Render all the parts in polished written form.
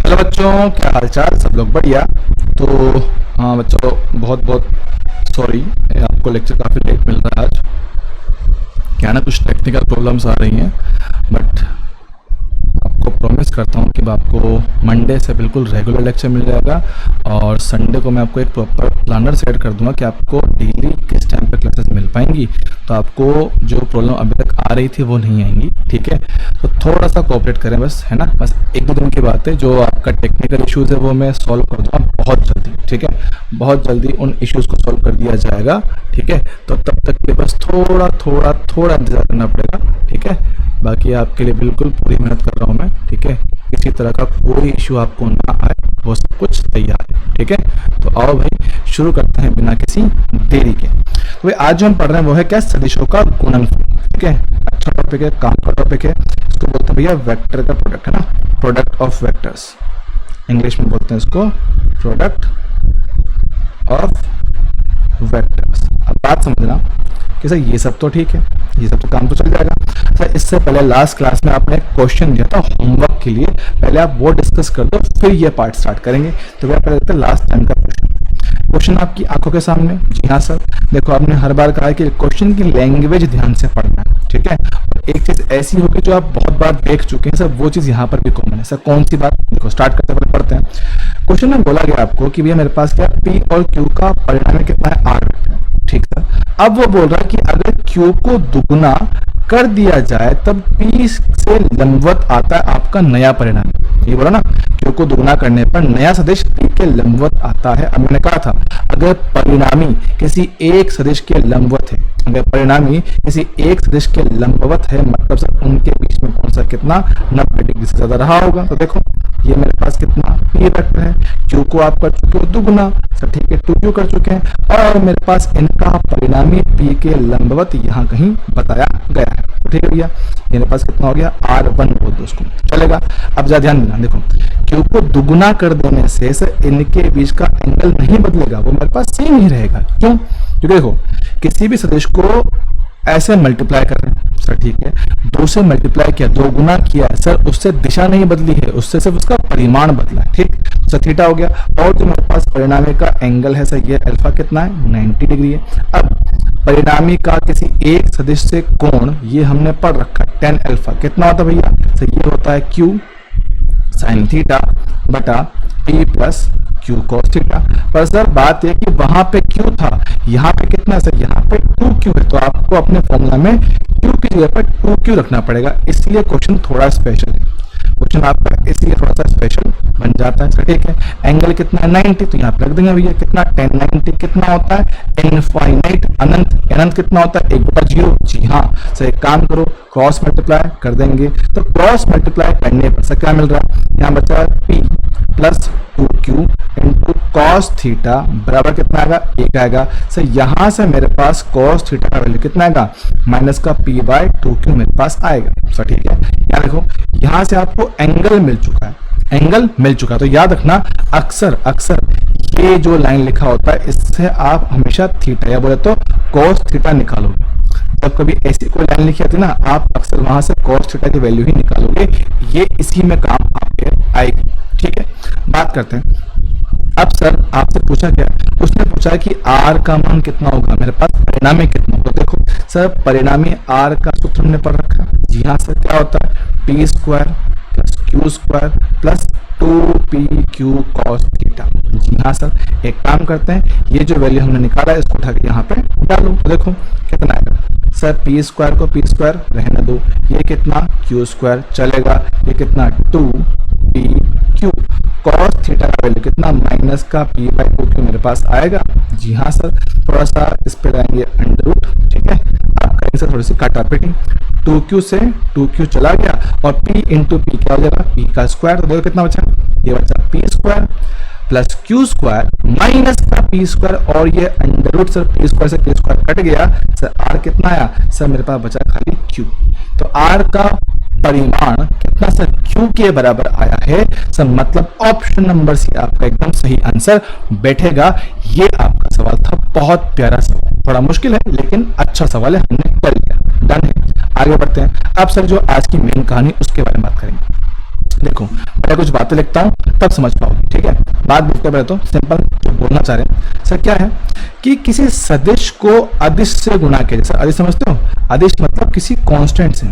Hello बच्चों, क्या हालचाल? सब लोग बढ़िया? तो हाँ बच्चों, बहुत बहुत सॉरी, आपको लेक्चर काफ़ी लेट मिल रहा है आज। क्या ना, कुछ टेक्निकल प्रॉब्लम्स आ रही हैं, बट आपको प्रॉमिस करता हूँ कि आपको मंडे से बिल्कुल रेगुलर लेक्चर मिल जाएगा और संडे को मैं आपको एक प्रॉपर प्लानर सेट कर दूंगा कि आपको डेली किस टाइम पे क्लासेस मिल पाएंगी। तो आपको जो प्रॉब्लम अभी तक आ रही थी वो नहीं आएंगी, ठीक है? तो थोड़ा सा कोऑपरेट करें बस, है ना? बस एक दो दिन की बात है, जो आपका टेक्निकल इश्यूज़ है वो मैं सॉल्व कर दूंगा बहुत जल्दी, ठीक है? बहुत जल्दी उन इश्यूज़ को सॉल्व कर दिया जाएगा, ठीक है? तो तब तक के बस थोड़ा थोड़ा थोड़ा इंतजार करना पड़ेगा, ठीक है? बाकी आपके लिए बिल्कुल पूरी मेहनत कर रहा हूँ मैं, ठीक है? किसी तरह का कोई इशू आपको ना आए, वो सब कुछ तैयार है, ठीक है? तो आओ भाई, शुरू करते हैं बिना किसी देरी के। तो भाई आज जो हम पढ़ रहे हैं वो है क्या? सदिशों का गुणनफल, ठीक है? अच्छा टॉपिक है, काम का टॉपिक है। इसको बोलते हैं भैया वेक्टर का प्रोडक्ट, है ना? प्रोडक्ट ऑफ वेक्टर्स, इंग्लिश में बोलते हैं इसको प्रोडक्ट ऑफ वेक्टर्स। अब बात समझना कि सर ये सब तो ठीक है, ये सब तो काम तो चल जाएगा। सर इससे पहले लास्ट क्लास में आपने एक क्वेश्चन दिया था होमवर्क के लिए, पहले आप वो डिस्कस कर दो, फिर ये पार्ट स्टार्ट करेंगे। तो भैया पहले देखते हैं लास्ट टाइम का क्वेश्चन आपकी आंखों के सामने। जी हाँ सर, देखो आपने हर बार कहा है कि क्वेश्चन की लैंग्वेज ध्यान से पढ़ना है, ठीक है? और एक चीज ऐसी होगी जो आप बहुत बार देख चुके हैं सर, वो चीज यहाँ पर भी कॉमन है। सर कौन सी बात? देखो स्टार्ट करते पहले पढ़ते हैं। क्वेश्चन में बोला गया आपको कि भैया मेरे पास क्या P और Q का परिणाम कितना है? 8 वेक्टर, ठीक सर। अब वो बोल रहा है कि अगर Q को दुगुना कर दिया जाए तब P से लंबवत आता है आपका नया परिणाम। ये बोला ना, Q को दुगुना करने पर नया सदिश P के लंबवत आता है। अब मैंने कहा था अगर परिणामी किसी एक सदिश के लंबवत है, अगर परिणामी किसी एक सदिश के लंबवत है, मतलब सर उनके बीच में कौन सा कितना 90 डिग्री से ज्यादा रहा होगा। तो देखो ये मेरे पास कितना P वेक्टर है, Q को आप कर चुके हो दुगुना, सर ठीक है 2Q कर चुके हैं, और मेरे पास इनका परिणामी P के लंबवत यहाँ कहीं बताया गया है। तो ठीक है भैया, मेरे पास कितना हो गया? R1 बोल दो उसको, चलेगा। अब जरा ध्यान देना, देखो Q को दुगुना कर देने से सर इनके बीच का एंगल नहीं बदलेगा, वो मेरे पास सेम ही रहेगा। क्यों? क्योंकि देखो किसी भी सदिश को ऐसे मल्टीप्लाई कर रहे हैं सर, ठीक है, 2 से मल्टीप्लाई किया, 2 गुना किया सर, उससे दिशा नहीं बदली है, उससे सिर्फ उसका परिमाण बदला है, ठीक? सर थीटा हो गया, और जो मेरे पास परिणामी का एंगल है सर, ये अल्फा कितना है? 90 डिग्री है। अब परिणामी का किसी एक सदिश से कोण ये हमने पढ़ रखा है, tan अल्फा कितना होता है भैया? सर ये होता है Q sin थीटा बटा P plus Q cos theta. पर सर बात है कि वहां पे Q था, यहाँ पे कितना सर? यहाँ पे 2Q है, तो आपको अपने फॉर्मूला में Q की जगह पर 2Q रखना पड़ेगा, इसलिए क्वेश्चन थोड़ा स्पेशल है। क्वेश्चन आपका इसलिए थोड़ा सा स्पेशल बन जाता है, ठीक है? एंगल कितना है? 90, तो यहाँ पे रख देंगे भैया कितना? tan 90 कितना होता है? इनफाइनाइट, अनंत। अनंत कितना होता है? 1/0। जी हाँ सर, एक काम करो, क्रॉस मल्टीप्लाई कर देंगे, तो क्रॉस मल्टीप्लाई करने पर सर क्या मिल रहा है? यहाँ बचा P plus 2Q into cos theta बराबर कितना आएगा? 1 आएगा। सर यहाँ से मेरे पास कॉस थीटा का वैल्यू कितना आएगा? माइनस का P/2Q मेरे पास आएगा। सर ठीक है, यहाँ देखो यहाँ से आपको एंगल मिल चुका है, एंगल मिल चुका है। तो याद रखना अक्सर अक्सर ये जो लाइन लिखा होता है इससे आप हमेशा थीटा या बोले तो कॉस थीटा निकालोगे। जब कभी ऐसी कोई लाइन लिखी आती है ना, आप अक्सर वहां से कॉस थीटा की वैल्यू ही निकालोगे, ये इसी में काम आपके आएगी, ठीक है? बात करते हैं। अब सर आपसे पूछा क्या? उसने पूछा कि R का मान कितना होगा, मेरे पास परिणामी कितना होगा। देखो सर परिणामी R का सूत्र हमने पढ़ रखा है। जी हाँ सर, क्या होता है? P² plus Q² plus 2PQ cos theta. जी हाँ सर, एक काम करते हैं, ये जो वैल्यू हमने निकाला है इसको उठा के यहाँ पे डालो, तो देखो कितना आएगा सर? P² को P² रहने दो, ये कितना? Q² चलेगा, ये कितना? 2PQ cos थीटा का वैल्यू कितना? माइनस का P/2Q मेरे पास आएगा। जी हाँ सर, थोड़ा सा इस पे लाएंगे अंडर रूट, ठीक है? आप करेंगे सर थोड़ी सी काटापीटी, 2Q से 2Q चला गया और P इंटू P क्या हो जाएगा? P का स्क्वायर। तो देखो कितना बचा? ये बचा P² प्लस Q² माइनस का P² और ये अंडर रूट सर P² से P² कट गया सर, R कितना आया सर? मेरे पास बचा खाली Q। तो R का परिमाण कितना सर? Q के बराबर आया है सर, मतलब ऑप्शन नंबर सी आपका एकदम सही आंसर बैठेगा। ये आपका सवाल था, बहुत प्यारा सवाल, थोड़ा मुश्किल है लेकिन अच्छा सवाल है, हमने कर लिया, डन है। आगे बढ़ते हैं। अब सर जो आज की मेन कहानी उसके बारे में बात करेंगे। देखो मैं कुछ बातें लिखता हूं तब समझ पाओगे, ठीक है। बात बोलते पहले तो सिंपल जो बोलना चाह रहे हैं सर क्या है कि किसी सदिश को अदिश से गुणा किया जाए। अदिश समझते हो? अदिश मतलब किसी कांस्टेंट से,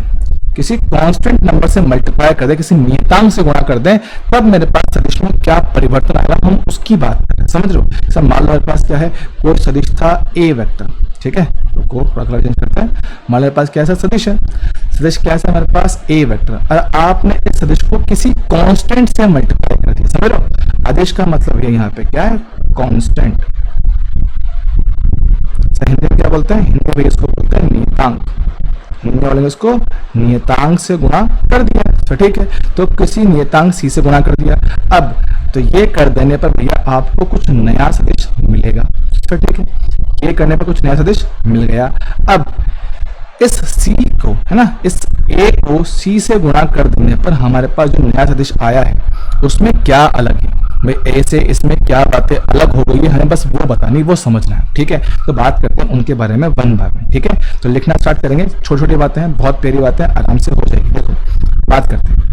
किसी कांस्टेंट नंबर से मल्टीप्लाई कर दे, किसी नियतांक से गुणा कर दें, तब मेरे पास सदिश में क्या परिवर्तन आएगा, हम उसकी बात कर रहे हैं। समझ रहे हो? सर मान लो मेरे पास क्या है, कोई सदिश था ए वेक्टर, ठीक है, तो को थोड़ा चेंज करते हैं। मान लो मेरे पास क्या है, सदिश है, सदिश क्या है मेरे पास ए वेक्टर, और आपने इस सदिश को किसी कांस्टेंट से मल्टीप्लाई कर दिया। समझ रहे हो? आदेश का मतलब है यहाँ पे क्या है, कांस्टेंट। हिंदी में क्या बोलते हैं, हिंदी में इसको बोलते हैं नियतांक, हिंदी वाले ने इसको नियतांक से गुणा कर दिया, तो ठीक है, तो किसी नियतांक सी से गुणा कर दिया। अब तो ये कर देने पर भैया आपको कुछ नया सदिश मिलेगा, तो ठीक है, ये करने पर कुछ नया सदिश मिल गया। अब इस सी को, है ना, इस ए को सी से गुणा कर देने पर हमारे पास जो नया सदिश आया है उसमें क्या अलग है भाई, ए से इसमें क्या बातें अलग हो गई है, हमें बस वो बतानी, वो समझना है, ठीक है। तो बात करते हैं उनके बारे में वन बाय वन, ठीक है। तो लिखना स्टार्ट करेंगे, छोटी छोटी बातें हैं, बहुत प्यारी बातें, आराम से हो जाएगी। देखो बात करते हैं,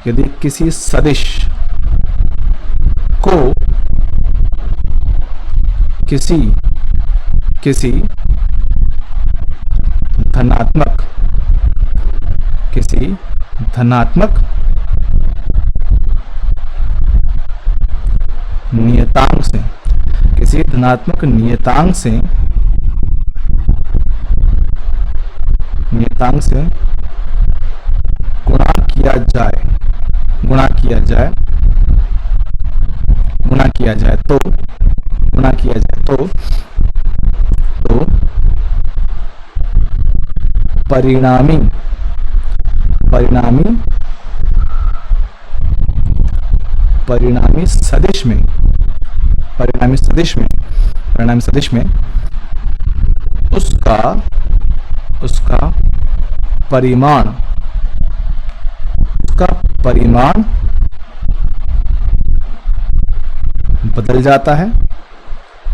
यदि किसी सदिश को किसी धनात्मक नियतांक से, किसी धनात्मक नियतांक से गुणा किया जाए तो परिणामी सदिश में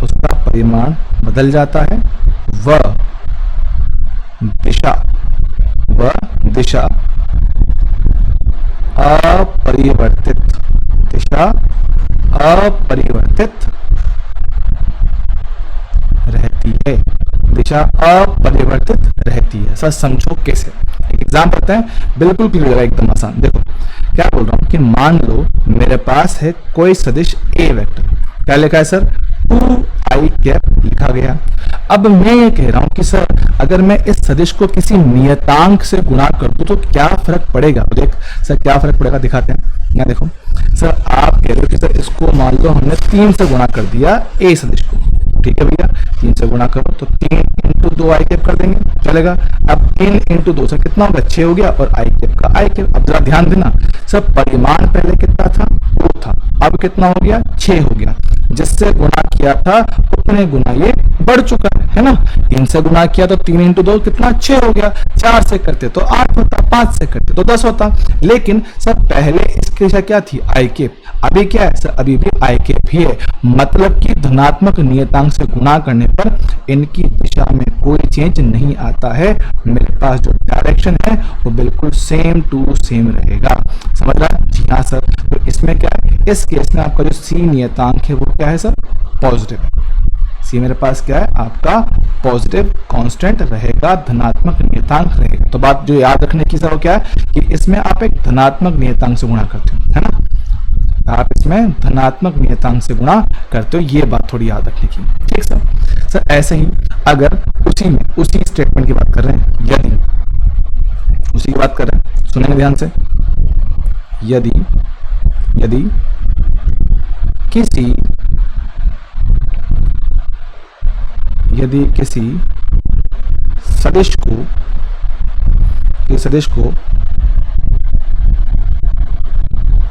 उसका परिमाण बदल जाता है, व दिशा अपरिवर्तित रहती है। सर समझो कैसे, एक एग्जाम पढ़ते हैं, बिल्कुल क्लियर है, एकदम आसान। देखो क्या बोल रहा हूं कि मान लो मेरे पास है कोई सदिश ए वेक्टर, क्या लिखा है सर, 2i कैप लिखा गया। अब मैं ये कह रहा हूं कि सर अगर मैं इस सदिश को किसी नियतांक से गुणा कर दूं तो क्या फर्क पड़ेगा। देख सर क्या फर्क पड़ेगा, दिखाते हैं। यहाँ देखो सर, आप कह रहे हो कि सर इसको मान लो हमने 3 से गुणा कर दिया ए सदिश को, ठीक है भैया, 3 से गुणा करो तो 3 इंटू 2 आई कैप कर देंगे, चलेगा। अब 3 इंटू 2 से कितना होगा, 6 हो गया, और आई कैप का आई कैप। अब जरा ध्यान देना सर, परिमाण पहले कितना था, 2 था, अब कितना हो गया, 6 हो गया। जिससे गुणा किया था उतने गुना ये बढ़ चुका है ना। 3 से गुणा किया तो 3 इंटू 2 कितना, 6 हो गया। 4 से करते तो 8 होता, 5 से करते तो 10 होता। लेकिन सर पहले इसकी दिशा क्या थी, आई कैप, अभी क्या है सर, अभी भी आई कैप ही है। मतलब कि धनात्मक नियतांक से गुणा करने पर इनकी दिशा में कोई चेंज नहीं आता है, मेरे पास जो डायरेक्शन है वो बिल्कुल सेम टू सेम रहेगा। समझ रहा है? जी हाँ सर। तो इसमें क्या है, इस केस में आपका जो सी नियतांक है वो क्या है सर, पॉजिटिव है। सी मेरे पास क्या है, आपका पॉजिटिव कांस्टेंट रहेगा, धनात्मक नियतांक रहेगा। तो बात जो याद रखने की सर वो क्या है कि इसमें आप एक धनात्मक नियतांक से गुणा करते हो, है ना, आप इसमें धनात्मक नियतांक से गुणा करते हो, ये बात थोड़ी याद रखने की, ठीक सर। सर ऐसे ही अगर उसी स्टेटमेंट की बात कर रहे हैं, यदि उसी की बात कर रहे हैं, सुनेंगे ध्यान से, यदि किसी सदिश को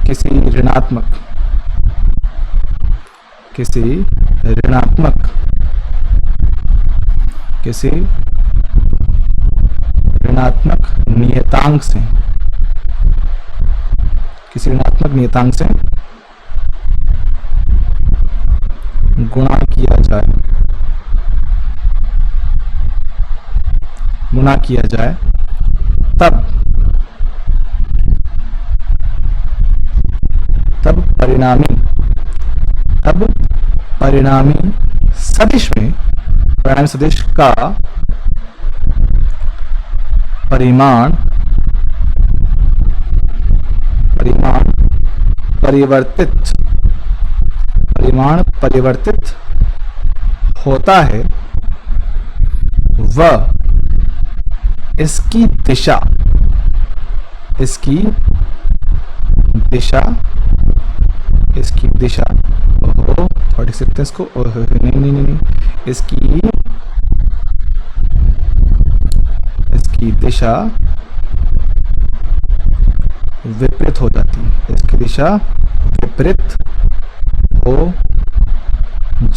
किसी ऋणात्मक नियतांक से गुणा किया जाए गुणा किया जाए तब परिणामी सदिश में परिणामी सदिश का परिमाण परिवर्तित होता है व इसकी दिशा ओहो थोड़ी सकते इसको ओहो नहीं इसकी दिशा विपरीत हो जाती है। इसकी दिशा विपरीत हो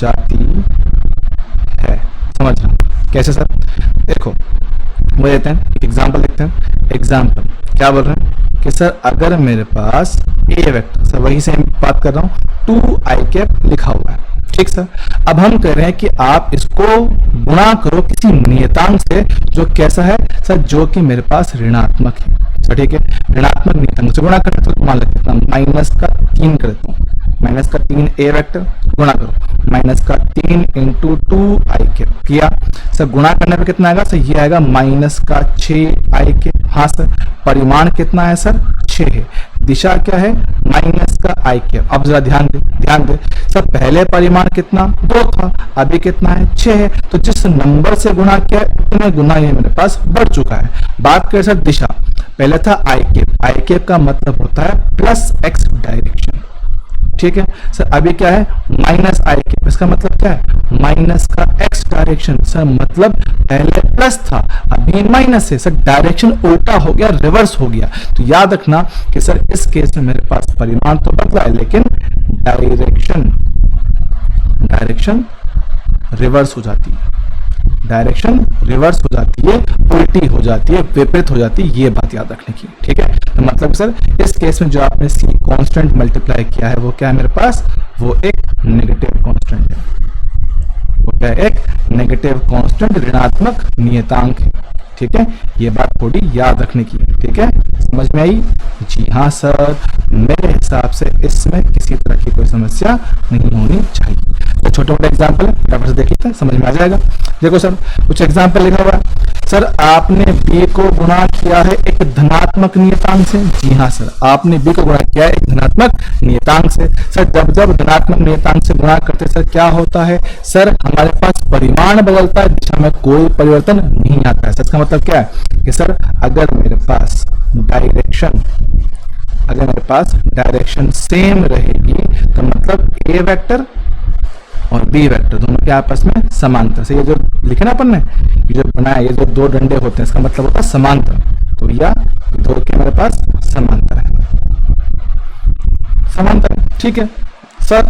जाती है। समझना कैसे सर? देखो वो देते हैं एग्जाम्पल लिखते हैं। एग्जाम्पल क्या बोल रहे हैं कि सर अगर मेरे पास ए वेक्टर, सर वही से बात कर रहा हूं, 2i कैप लिखा हुआ है, ठीक सर। अब हम कह रहे हैं कि आप इसको गुणा करो किसी नियतांक से जो कैसा है सर, जो कि मेरे पास ऋणात्मक है। सर ठीक है, ऋणात्मक नियतांक से गुणा करना तो मान लेते हैं -3 कर देता हूँ। -3 ए वेक्टर गुणा करो -3 इंटू 2i कैप किया सर। गुणा करने पे कितना आएगा सर? ये आएगा -6i कैप। हाँ सर, परिमाण कितना है सर? 6 है। दिशा क्या है? -i cap. अब जरा ध्यान दे सर, पहले परिमाण कितना 2 था, अभी कितना है 6 है। तो जिस नंबर से गुणा किया उतने गुना ये मेरे पास बढ़ चुका है। बात करें सर दिशा, पहले था i कैप का मतलब होता है +x डायरेक्शन, ठीक है सर। अभी क्या है? -i कैप, इसका मतलब क्या है? माइनस का x डायरेक्शन। सर मतलब पहले प्लस था अभी माइनस है सर, डायरेक्शन उल्टा हो गया, रिवर्स हो गया। तो याद रखना कि सर इस केस में मेरे पास परिमाण तो बदला है लेकिन डायरेक्शन रिवर्स हो जाती है। उल्टी हो जाती है, विपरीत हो जाती है। ये बात याद रखने की, ठीक है। तो मतलब सर इस केस में जो आपने सी कांस्टेंट मल्टीप्लाई किया है वो क्या है मेरे पास? वो एक नेगेटिव कांस्टेंट है। वो क्या है? एक नेगेटिव कांस्टेंट, ऋणात्मक नियतांक है, ठीक है। ये बात थोड़ी याद रखने की, ठीक है। समझ में आई? जी हाँ सर, मेरे हिसाब से इसमें किसी तरह की कोई समस्या नहीं होनी चाहिए। तो छोटे मोटे एग्जाम्पल है, फटाफट से देख लेते हैं, समझ में आ जाएगा। देखो सर कुछ एग्जाम्पल लिखा हुआ है। सर आपने b को गुणा किया है एक धनात्मक नियतांक से। जी हाँ सर, आपने b को गुणा किया है एक धनात्मक नियतांक से। सर जब धनात्मक नियतांक से गुणा करते सर क्या होता है? सर हमारे पास परिमाण बदलता है, दिशा में कोई परिवर्तन नहीं आता है। सर इसका मतलब क्या है कि सर अगर मेरे पास डायरेक्शन सेम रहेगी तो मतलब ए वेक्टर और बी वेक्टर दोनों के आपस में समांतर से, ये जो लिखे ना अपन ने, ये जो बनाया, ये जो 2 डंडे होते हैं इसका मतलब होता है समांतर। तो या दो के मेरे पास समांतर है, ठीक है सर।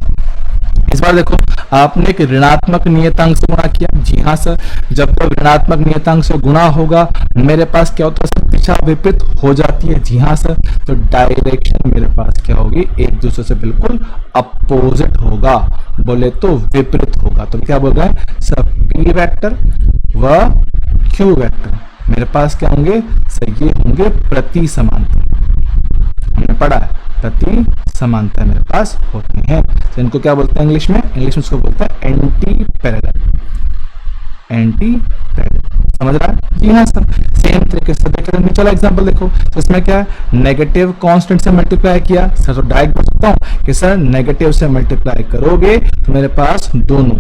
इस बार देखो आपने एक ऋणात्मक नियतांक से गुणा किया। जी हाँ सर, जब तक ऋणात्मक नियतांक से गुणा होगा मेरे पास क्या होता है सर? दिशा विपरीत हो जाती है। जी हाँ सर, तो डायरेक्शन मेरे पास क्या होगी? एक दूसरे से बिल्कुल अपोजिट होगा, बोले तो विपरीत होगा। तो क्या बोल रहा है सर? पी वेक्टर व क्यू वेक्टर मेरे पास क्या होंगे सर? ये होंगे प्रति समांतर। हमने पढ़ा है प्रति समांतर मेरे पास होते हैं। तो इनको क्या बोलते हैं इंग्लिश में? इसको बोलते हैं एंटी पैरेलल। समझ रहा है? जी हाँ सर, सेम तरीके से देख रहे हैं। चलो एग्जांपल देखो, तो इसमें क्या है? नेगेटिव कांस्टेंट से मल्टीप्लाई किया सर, तो डायरेक्ट बोल सकता हूँ कि सर नेगेटिव से मल्टीप्लाई करोगे तो मेरे पास दोनों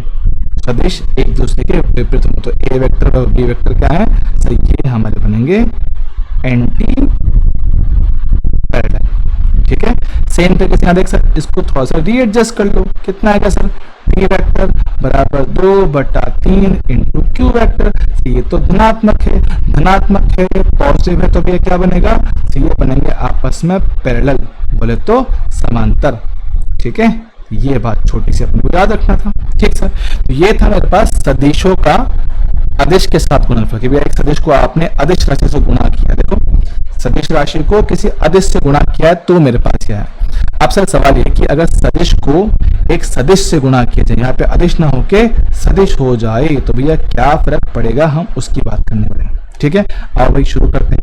सदिश एक दूसरे के विपरीत होंगे। तो ए वेक्टर और बी वेक्टर क्या है सर? ये हमारे बनेंगे एंटी पैरेलल, ठीक है। सेम तरीके से यहाँ देख सर, इसको थोड़ा सा रीएडजस्ट कर लो। कितना आएगा सर? पी वेक्टर बराबर 2/3 इंटू क्यू वेक्टर। ये तो धनात्मक है, पॉजिटिव है, तो ये क्या बनेगा? तो ये बनेंगे आपस में पैरेलल, बोले तो समांतर, ठीक है। ये बात छोटी सी अपने को याद रखना था, ठीक सर। तो ये था मेरे पास सदिशों का अदिश के साथ गुणनफल। कि एक सदिश को आपने अदिश राशि से गुणा किया, देखो सदिश राशि को किसी अदिश से गुणा किया है तो मेरे पास क्या है। अब सर सवाल ये कि अगर सदिश को एक सदिश से गुणा किया जाए, यहाँ पे अदिश ना होके सदिश हो जाए, तो भैया क्या फर्क पड़ेगा? हम उसकी बात करने वाले हैं, ठीक है, और भाई शुरू करते हैं।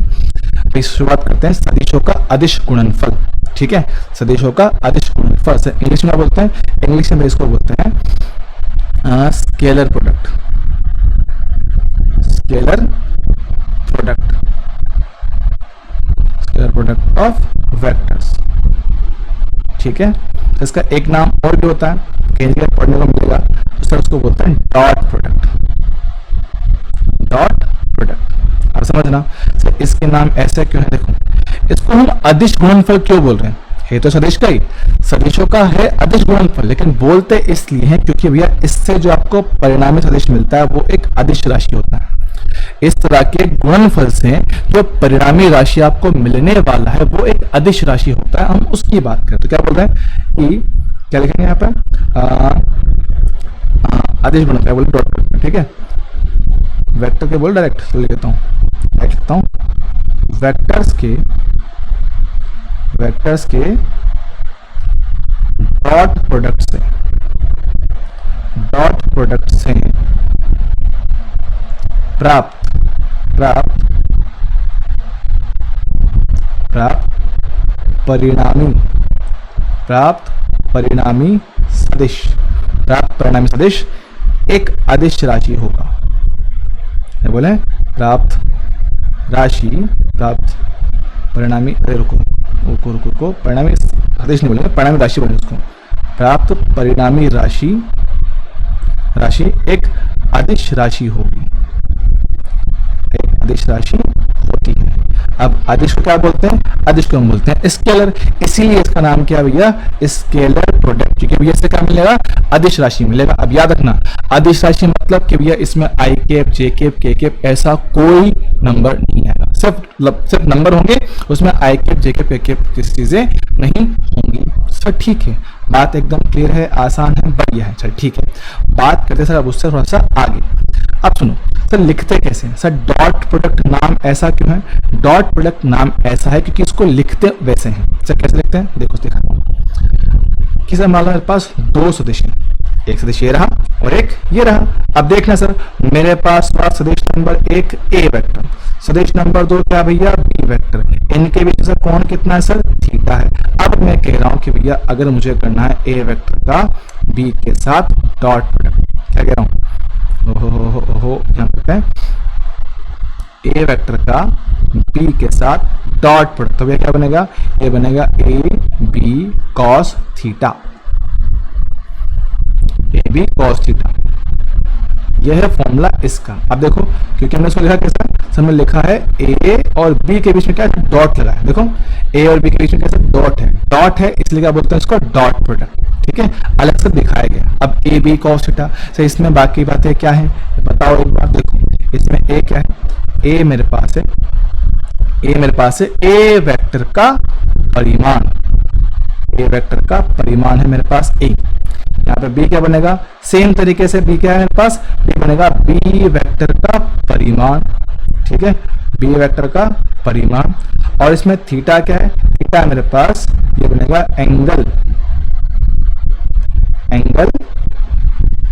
भाई शुरुआत करते हैं सदिशों का अदिश गुणनफल। ठीक है, सदिशों का अदिश गुणनफल से इंग्लिश में बोलते हैं, इंग्लिश में इसको बोलते हैं scalar product. Scalar product, scalar product of vectors. ठीक है, तो इसका एक नाम और भी होता है, कहीं जगह पढ़ने को मिलेगा, तो सर उसको बोलते हैं डॉट प्रोडक्ट। डॉट प्रोडक्ट, आप समझना सर इसके नाम ऐसे क्यों है। देखो, इसको हम अदिश गुणनफल क्यों बोल रहे हैं, ये तो सदिश का ही, सदिशों का है अदिश गुणनफल, लेकिन बोलते इसलिए हैं क्योंकि भैया इससे जो आपको परिणामी सदिश मिलता है वो एक अदिश राशि होता है। इस तरह के गुणनफल से जो परिणामी राशि आपको मिलने वाला है वो एक अदिश राशि होता है, हम उसकी बात करें तो क्या बोल रहे हैं कि क्या लिखेंगे यहाँ पर अदिश गुणनफल, बोले डॉट प्रोडक्ट। ठीक है, वेक्टर के बोल डायरेक्ट लिख देता हूँ, वेक्टर्स के डॉट प्रोडक्ट से प्राप्त परिणामी सदिश एक अदिश राशि होगा। क्या बोले, प्राप्त परिणामी, रुको, परिणामी सदिश नहीं बोलेंगे, परिणामी राशि बोलेंगे उसको। प्राप्त परिणामी राशि एक अदिश राशि होगी, एक अदिश राशि होती है। अब अदिश को क्या बोलते हैं, अदिश को हम बोलते हैं स्केलर, इसीलिए इसका नाम क्या भैया, स्केलर प्रोडक्ट। क्योंकि भैया इससे क्या मिलेगा, अदिश राशि मिलेगा। अब याद रखना, अदिश राशि मतलब कि भैया इसमें आई कैप, जे कैप, के कैप ऐसा कोई नंबर नहीं आएगा, सिर्फ नंबर होंगे, उसमें आई कैप, जे कैप, के कैप किसी चीजें नहीं होंगी। सर ठीक है, बात एकदम क्लियर है, आसान है, बढ़िया है। सर ठीक है, बात करते सर अब उससे थोड़ा सा आगे। अब सुनो सर, लिखते कैसे हैं सर, डॉट प्रोडक्ट नाम ऐसा क्यों है, डॉट प्रोडक्ट नाम ऐसा है क्योंकि इसको लिखते वैसे हैं। सर कैसे लिखते हैं, देखो दिखाता हूँ कि सर मान लो मेरे पास दो सदिश हैं, एक सदिश ये रहा और एक ये रहा। अब देखना सर, मेरे पास सदिश नंबर 1 ए वेक्टर, सदिश नंबर 2 क्या भैया, बी वेक्टर, इनके बीच से कोण कितना है सर, थीटा है। अब मैं कह रहा हूं कि भैया अगर मुझे करना है ए वेक्टर का बी के साथ डॉट प्रोडक्ट, क्या कह रहा हूं, यहाँ पे ए वेक्टर का बी के साथ डॉट प्रोडक्ट, तो ये क्या बनेगा, ये बनेगा A B cos theta, A B cos theta. यह है फॉर्मूला इसका। अब देखो, क्योंकि हमने इसको लिखा कैसा, सर में लिखा है ए और बी के बीच में क्या डॉट लगा है। देखो ए और बी के बीच में कैसे डॉट है, इसलिए क्या बोलते हैं इसको डॉट प्रोडक्ट। ठीक है, अलग से दिखाया गया। अब ए बी कॉस थीटा से इसमें बाकी बातें क्या है बताओ एक बार। देखो इसमें ए क्या है, ए मेरे पास है ए वेक्टर का परिमाण, ए वेक्टर का परिमाण है मेरे पास ए। यहाँ पे बी क्या बनेगा, सेम तरीके से बी क्या है मेरे पास, बी बनेगा बी वेक्टर का परिमाण। ठीक है, बी वेक्टर का परिमाण, और इसमें थीटा क्या है, थीटा मेरे पास ये बनेगा angle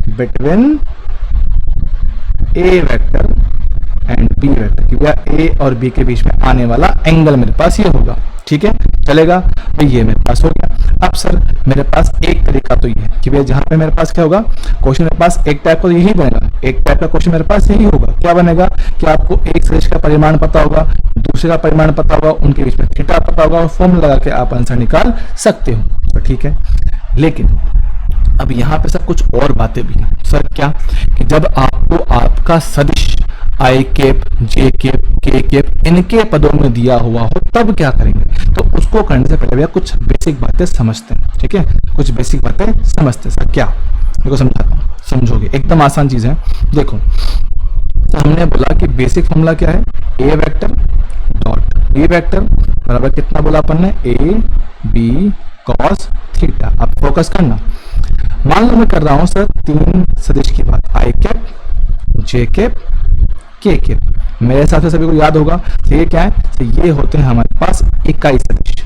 between A vector and B vector, क्योंकि ए और बी के बीच में आने वाला एंगल मेरे पास ये होगा। ठीक है, चलेगा भाई, ये मेरे पास हो गया। अब सर मेरे पास एक तरीका तो ये है कि भैया जहां पे मेरे पास क्या होगा, क्वेश्चन मेरे पास एक टाइप का यही बनेगा, एक टाइप का क्वेश्चन मेरे पास यही होगा। क्या बनेगा कि आपको एक सदिश का परिमाण पता होगा, दूसरे का परिमाण पता होगा, उनके बीच में थीटा पता होगा, और फॉर्मूला लगा के आप आंसर निकाल सकते हो। तो ठीक है, लेकिन अब यहाँ पे सर कुछ और बातें भी हैं। सर क्या, कि जब आपको आपका सदिश आई कैप, जे कैप, के कैप इनके पदों में दिया हुआ हो तब क्या करेंगे, तो उसको करने से पहले भैया कुछ बेसिक बातें समझते हैं। ठीक है, कुछ बेसिक बातें समझते हैं। सर क्या, देखो समझाता हूँ, समझोगे, एकदम आसान चीज है। देखो तो हमने बोला कि बेसिक फॉर्मूला क्या है, ए वेक्टर डॉट बी वेक्टर बराबर कितना बोला अपन ने, ए बी कॉस थीटा। अब फोकस करना, मान लो मैं कर रहा हूं सर तीन सदिश की बात, आई कैप, जे कैप, के कैप। मेरे हिसाब से सभी को याद होगा, तो ये क्या है, तो ये होते हैं हमारे पास इकाई सदिश।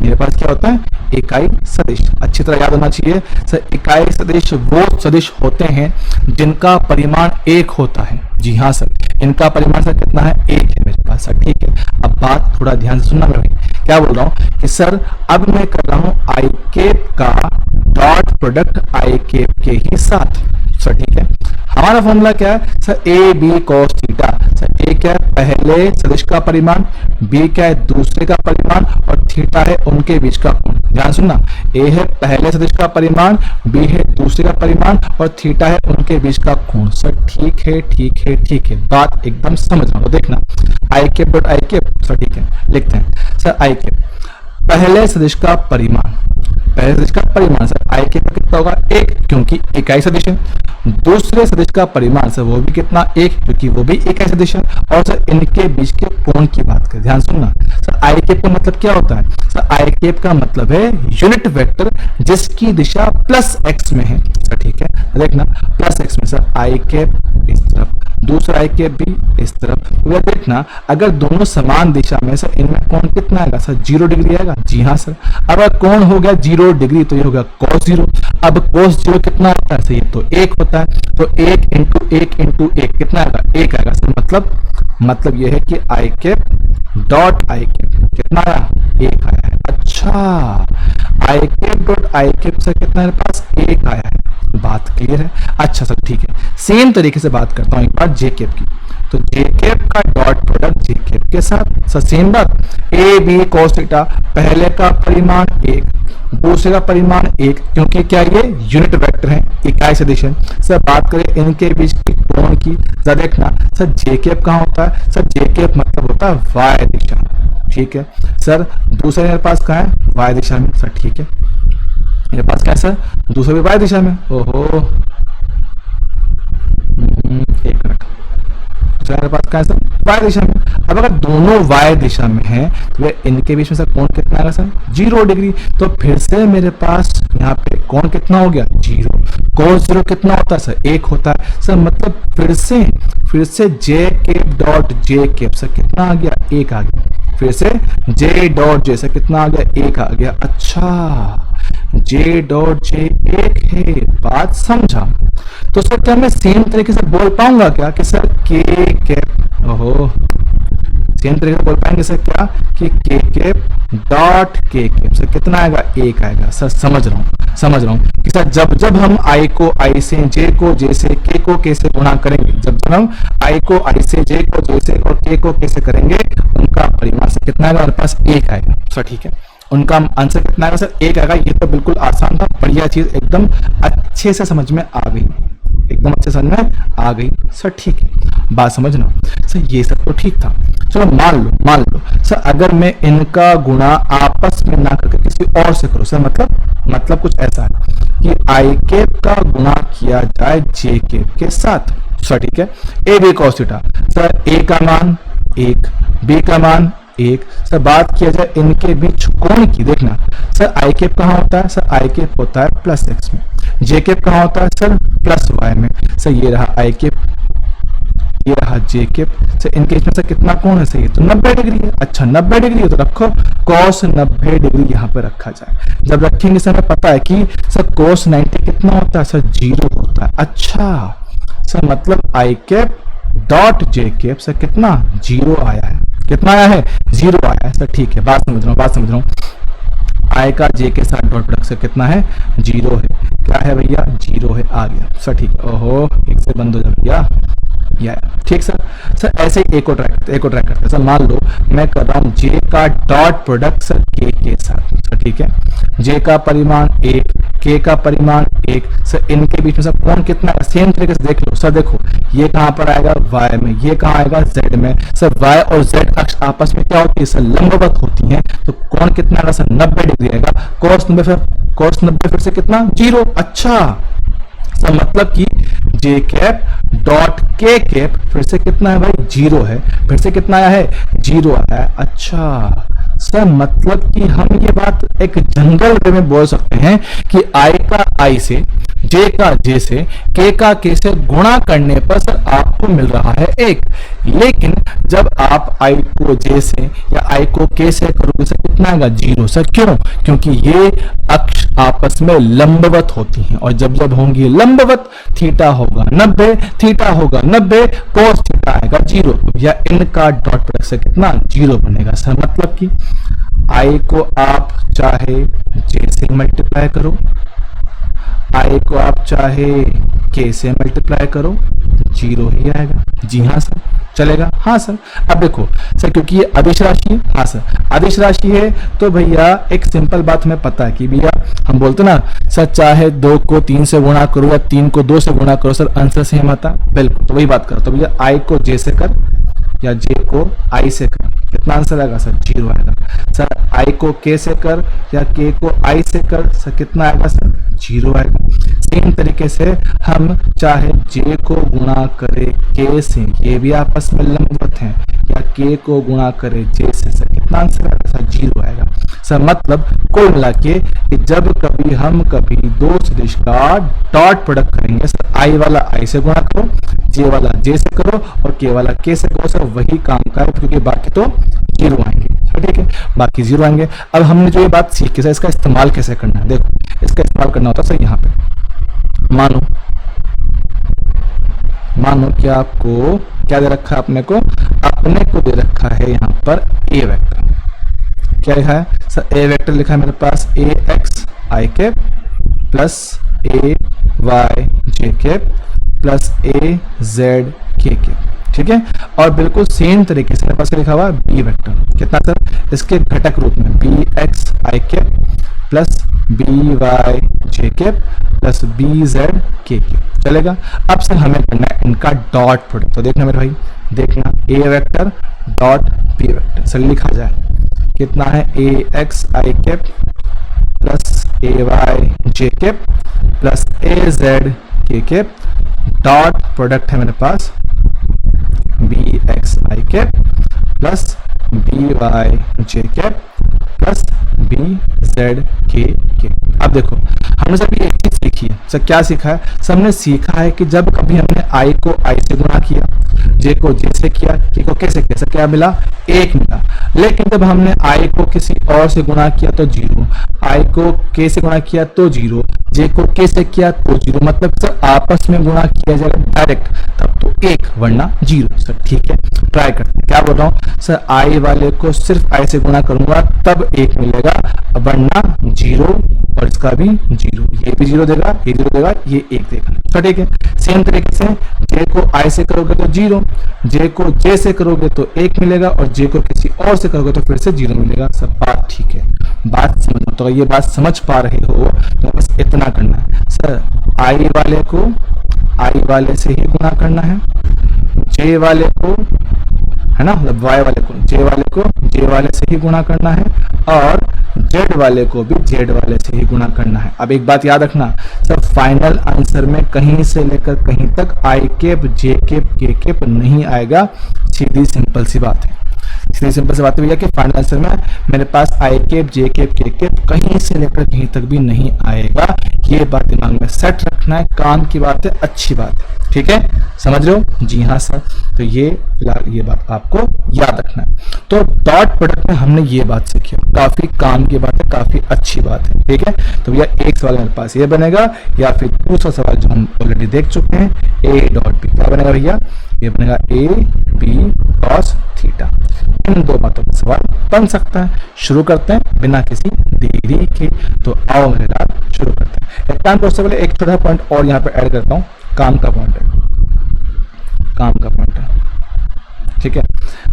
मेरे पास क्या होता है, इकाई सदिश। अच्छी तरह याद होना चाहिए सर, इकाई सदिश वो सदिश होते हैं जिनका परिमाण एक होता है। जी हाँ सर, इनका परिमाण सर कितना है, एक है मेरे पास सर, ठीक है। अब बात थोड़ा ध्यान से सुनना मेरे भाई, क्या बोल रहा हूं कि सर अब मैं कर रहा हूं आई कैप का डॉट प्रोडक्ट आई कैप के ही साथ सर, ठीक है। हमारा फॉर्मूला क्या है sir, A B cos theta. Sir A क्या है, पहले सदिश का परिमाण, बी क्या है, दूसरे का परिमाण, और थीटा है उनके बीच का कोण। ध्यान सुनना, ए है पहले सदिश का परिमाण, बी है दूसरे का परिमाण, और थीटा है उनके बीच का कोण। सर ठीक है ठीक है ठीक है, बात एकदम समझ रहा हूं। देखना i cap dot i cap sir, ठीक है, लिखते हैं सर आई कैप पहले सदिश का परिमाण, पहले सदिश का परिमाण सर आई कैप का कितना होगा, एक, क्योंकि इकाई सदिश है। दूसरे सदिश का परिमाण सर वो भी कितना, एक, क्योंकि वो भी इकाई सदिश है। और सर इनके बीच के कोण की बात करें, ध्यान सुनना सर, आई कैप का मतलब क्या होता है सर, आई कैप का मतलब है यूनिट वेक्टर जिसकी दिशा प्लस एक्स में है सर, ठीक है। देखना प्लस एक्स में सर आई कैप इस तरफ, दूसरा आई कैप भी इस तरफ। देखना अगर दोनों समान दिशा में सर, इनमें कोण कितना आएगा सर, 0 डिग्री आएगा। जी हाँ सर, अगर कोण हो गया 0 डिग्री तो ये हो गया cos 0। अब cos 0 कितना होता है सर, ये तो 1 होता है, तो 1 इंटू 1 इंटू 1 कितना आएगा, 1 आएगा सर। मतलब ये है कि i cap dot i cap कितना आया, 1 आया है। अच्छा, i cap dot i cap sir कितना मेरे पास, 1 आया है। बात क्लियर है। अच्छा सर ठीक है, सेम तरीके से बात करता हूं एक बार जे कैप की। तो जे कैप का डॉट प्रोडक्ट जे कैप के साथ सर, सेम बात, ए बी cos थीटा, पहले का परिमाण 1, दूसरे का परिमाण 1, क्योंकि क्या ये यूनिट वेक्टर है, इकाई सदिश है। सर बात करें इनके बीच की कोण की, जरा देखना सर जे कैप कहां होता है सर, जे कैप मतलब होता है वाई दिशा, ठीक है सर। दूसरे मेरे पास कहां है, वाई दिशा में सर, ठीक है। मेरे पास क्या है सर, दूसरे भी वाई दिशा में। ओहो, एक मिनट, मेरे पास क्या है सर, वाई दिशा में। अब अगर दोनों वाई दिशा में है तो इनके बीच में सर कोण कितना आएगा सर, 0 डिग्री। तो फिर से मेरे पास यहाँ पे कोण कितना हो गया, 0। cos 0 कितना होता है सर, 1 होता है सर। मतलब फिर से j cap dot j cap sir कितना आ गया, 1 आ गया। फिर से जे डॉट जे से कितना आ गया, 1 आ गया। अच्छा, जे डॉट जे 1 है, बात समझा। तो सर क्या मैं सेम तरीके से बोल पाऊंगा क्या कि सर के कैप, ओहो, सेम तरीके से बोल पाएंगे सर क्या कि के कैप डॉट के कैप सर कितना आएगा, 1 आएगा। सर समझ रहा हूं कि सर जब हम आई को आई से, जे को जे से, के को के से गुणा करेंगे, जब हम आई को आई से, जे को जे से और के को के से करेंगे, उनका परिमाण से कितना आएगा, हमारे पास 1 आएगा सर, ठीक है। उनका आंसर कितना आएगा सर, 1 आएगा। ये तो बिल्कुल आसान था, बढ़िया चीज, एकदम अच्छे से समझ में आ गई, एकदम अच्छे समझ में आ गई सर, ठीक है। बात समझना सर, ये सब तो ठीक था। चलो मान लो सर, अगर मैं इनका गुणा आपस में ना करके किसी और से करूं सर, मतलब कुछ ऐसा है कि आई कैप का गुणा किया जाए जे कैप के साथ सर, ठीक है। A B cos theta sir, A का मान 1, बी का मान 1। सर बात किया जाए इनके बीच कोण की, देखना सर आई कैप कहां होता है सर, आई कैप होता है प्लस एक्स में। जे कैप कहां होता है सर, प्लस वाई में। सर ये रहा आई कैप, ये रहा जे कैप। सर इनके बीच में सर कितना कोण है सर, ये तो 90 डिग्री है। अच्छा 90 डिग्री है तो रखो cos 90 डिग्री यहाँ पे रखा जाए। जब रखेंगे सर हमें पता है कि सर cos 90 कितना होता है सर, 0 होता है। अच्छा सर, मतलब i cap dot j cap sir कितना, 0 आया है। कितना आया है, 0 आया है सर, ठीक है। बात समझ रहा हूँ। आई का जे के साथ डॉट प्रोडक्ट सर कितना है, 0 है। क्या है भैया, 0 है, आ गया सर, ठीक है। ओहो, एक से बंद हो जा भैया, या ठीक सर। ऐसे ही एक और ट्राई करते सर। मान लो मैं कर रहा हूँ जे का डॉट प्रोडक्ट सर के साथ सर, ठीक है। जे का परिमाण 1, के का परिमाण 1। सर इनके बीच में सर कोण कितना है, सेम तरीके से देख लो सर। देखो ये कहां पर आएगा, y में, ये कहां आएगा, z में। सर y और z अक्ष आपस में क्या होती है सर, लंबवत होती हैं। तो कोण कितना आएगा सर, 90 डिग्री आएगा। cos 90 फिर से कितना, 0। अच्छा सर, मतलब कि जे कैप डॉट के कैप फिर से कितना है भाई, 0 है। फिर से कितना आया है, 0 आया है। अच्छा सर, मतलब कि हम ये बात एक जनरल वे में बोल सकते हैं कि आई का आई से, जे का जे से के का के से गुणा करने पर सर आपको मिल रहा है 1। लेकिन जब आप i को j से या i को k से करोगे सर कितना आएगा 0 सर। क्यों? क्योंकि ये अक्ष आपस में लंबवत होती हैं और जब जब होंगी लंबवत थीटा होगा 90, थीटा होगा 90, कोस थीटा आएगा 0 या इनका डॉट प्रोडक्ट से कितना 0 बनेगा सर। मतलब कि i को आप चाहे j से मल्टीप्लाई करो, i को आप चाहे k से मल्टीप्लाई करो तो 0 ही आएगा। जी हाँ सर, चलेगा? हाँ सर। अब देखो सर, क्योंकि ये अदिश राशि है, हाँ सर अदिश राशि है तो भैया एक सिंपल बात हमें पता है कि भैया हम बोलते ना सर चाहे 2 को 3 से गुणा करो या 3 को 2 से गुणा करो सर आंसर सेम आता। बिल्कुल, तो वही बात करो। तो भैया i को j से कर या j को i से कर, कितना आंसर आएगा सर 0 आएगा। सर i को k से कर या k को i से कर, सर कितना आएगा सर 0 आएगा। सेम तरीके से हम चाहे j को गुणा करें k से, ये भी आपस में लंबवत हैं, या k को गुणा करें j से, सर कितना आंसर आएगा सर 0 आएगा। सर मतलब कुल मिला के जब कभी हम कभी दो सदिश का डॉट प्रोडक्ट करेंगे सर i वाला i से गुणा करो, j वाला j से करो और k वाला k से करो सर, वही काम का है क्योंकि बाकी तो 0 आएंगे। ठीक है, बाकी 0 आएंगे। अब हमने जो ये बात सीखी सर इसका इस्तेमाल कैसे करना है, देखो इसका इस्तेमाल करना होता है सर यहाँ पे मानो कि आपको क्या दे रखा है, अपने को दे रखा है यहाँ पर a वेक्टर। क्या लिखा है सर? a वेक्टर लिखा है मेरे पास ax i cap plus a y j cap plus a z k cap. ठीक है, और बिल्कुल सेम तरीके से मेरे पास लिखा हुआ b वेक्टर, कितना सर? इसके घटक रूप में bx i cap plus by j cap plus bz k cap. चलेगा? अब सर हमें करना है इनका डॉट प्रोडक्ट। तो देखना मेरे भाई, देखना a vector dot b vector sir लिखा जाए, कितना है ax i cap plus ay j cap plus az k cap, dot product है मेरे पास bx i cap plus by j cap plus bz k cap. अब देखो हमने सर एक चीज सीखी है सर, क्या सीखा है सर? हमने सीखा है कि जब कभी हमने i को i से गुणा किया, j को j से किया, k को k से किया, सर क्या मिला 1 मिला। लेकिन जब हमने i को किसी और से गुणा किया तो 0, i को k से गुणा किया तो 0, j को k से किया तो 0। मतलब सर आपस में गुणा किया जाएगा डायरेक्ट तब तो 1 वरना 0 सर। ठीक है, ट्राई करते हैं। क्या बोल रहा हूँ सर? i वाले को सिर्फ i से गुणा करूंगा तब 1 मिलेगा वरना 0, और इसका भी 0, ये भी 0 देगा, ये 0 देगा, ये 1 देगा। तो ठीक है, सेम तरीके से j को i से करोगे तो 0, j को j से करोगे तो 1 मिलेगा और j को किसी और से करोगे तो फिर से 0 मिलेगा। सब बात ठीक है, बात समझो। तो ये बात समझ पा रहे हो तो बस इतना करना है सर, i वाले को i वाले से ही गुणा करना है, j वाले को है ना, मतलब y वाले को j वाले को j वाले से ही गुणा करना है और z वाले को भी z वाले से ही गुणा करना है। अब एक बात याद रखना सर, फाइनल आंसर में कहीं से लेकर कहीं तक i cap j cap k cap नहीं आएगा। सीधी सिंपल सी बात है, सीधी सिंपल सी बात है भैया कि फाइनल आंसर में मेरे पास i cap j cap k cap कहीं से लेकर कहीं तक भी नहीं आएगा। ये बात दिमाग में सेट रखना है, काम की बात है, अच्छी बात है। ठीक है, समझ रहे हो? जी हाँ सर। तो ये फिलहाल ये बात आपको याद रखना है। तो डॉट प्रोडक्ट में हमने ये बात सीखी, काफी काम की बात है, काफी अच्छी बात है। ठीक है, तो भैया एक सवाल मेरे पास ये बनेगा या फिर दूसरा सवाल जो हम ऑलरेडी देख चुके हैं, a डॉट b क्या बनेगा भैया? ये बनेगा a b cos थीटा। इन दो बातों का सवाल बन सकता है। शुरू करते हैं बिना किसी देरी के। तो आओ मेरे साथ शुरू करते हैं। एक काम से पहले एक छोटा पॉइंट और यहाँ पे ऐड करता हूँ, काम का पॉइंट है, काम का पॉइंट है। ठीक है,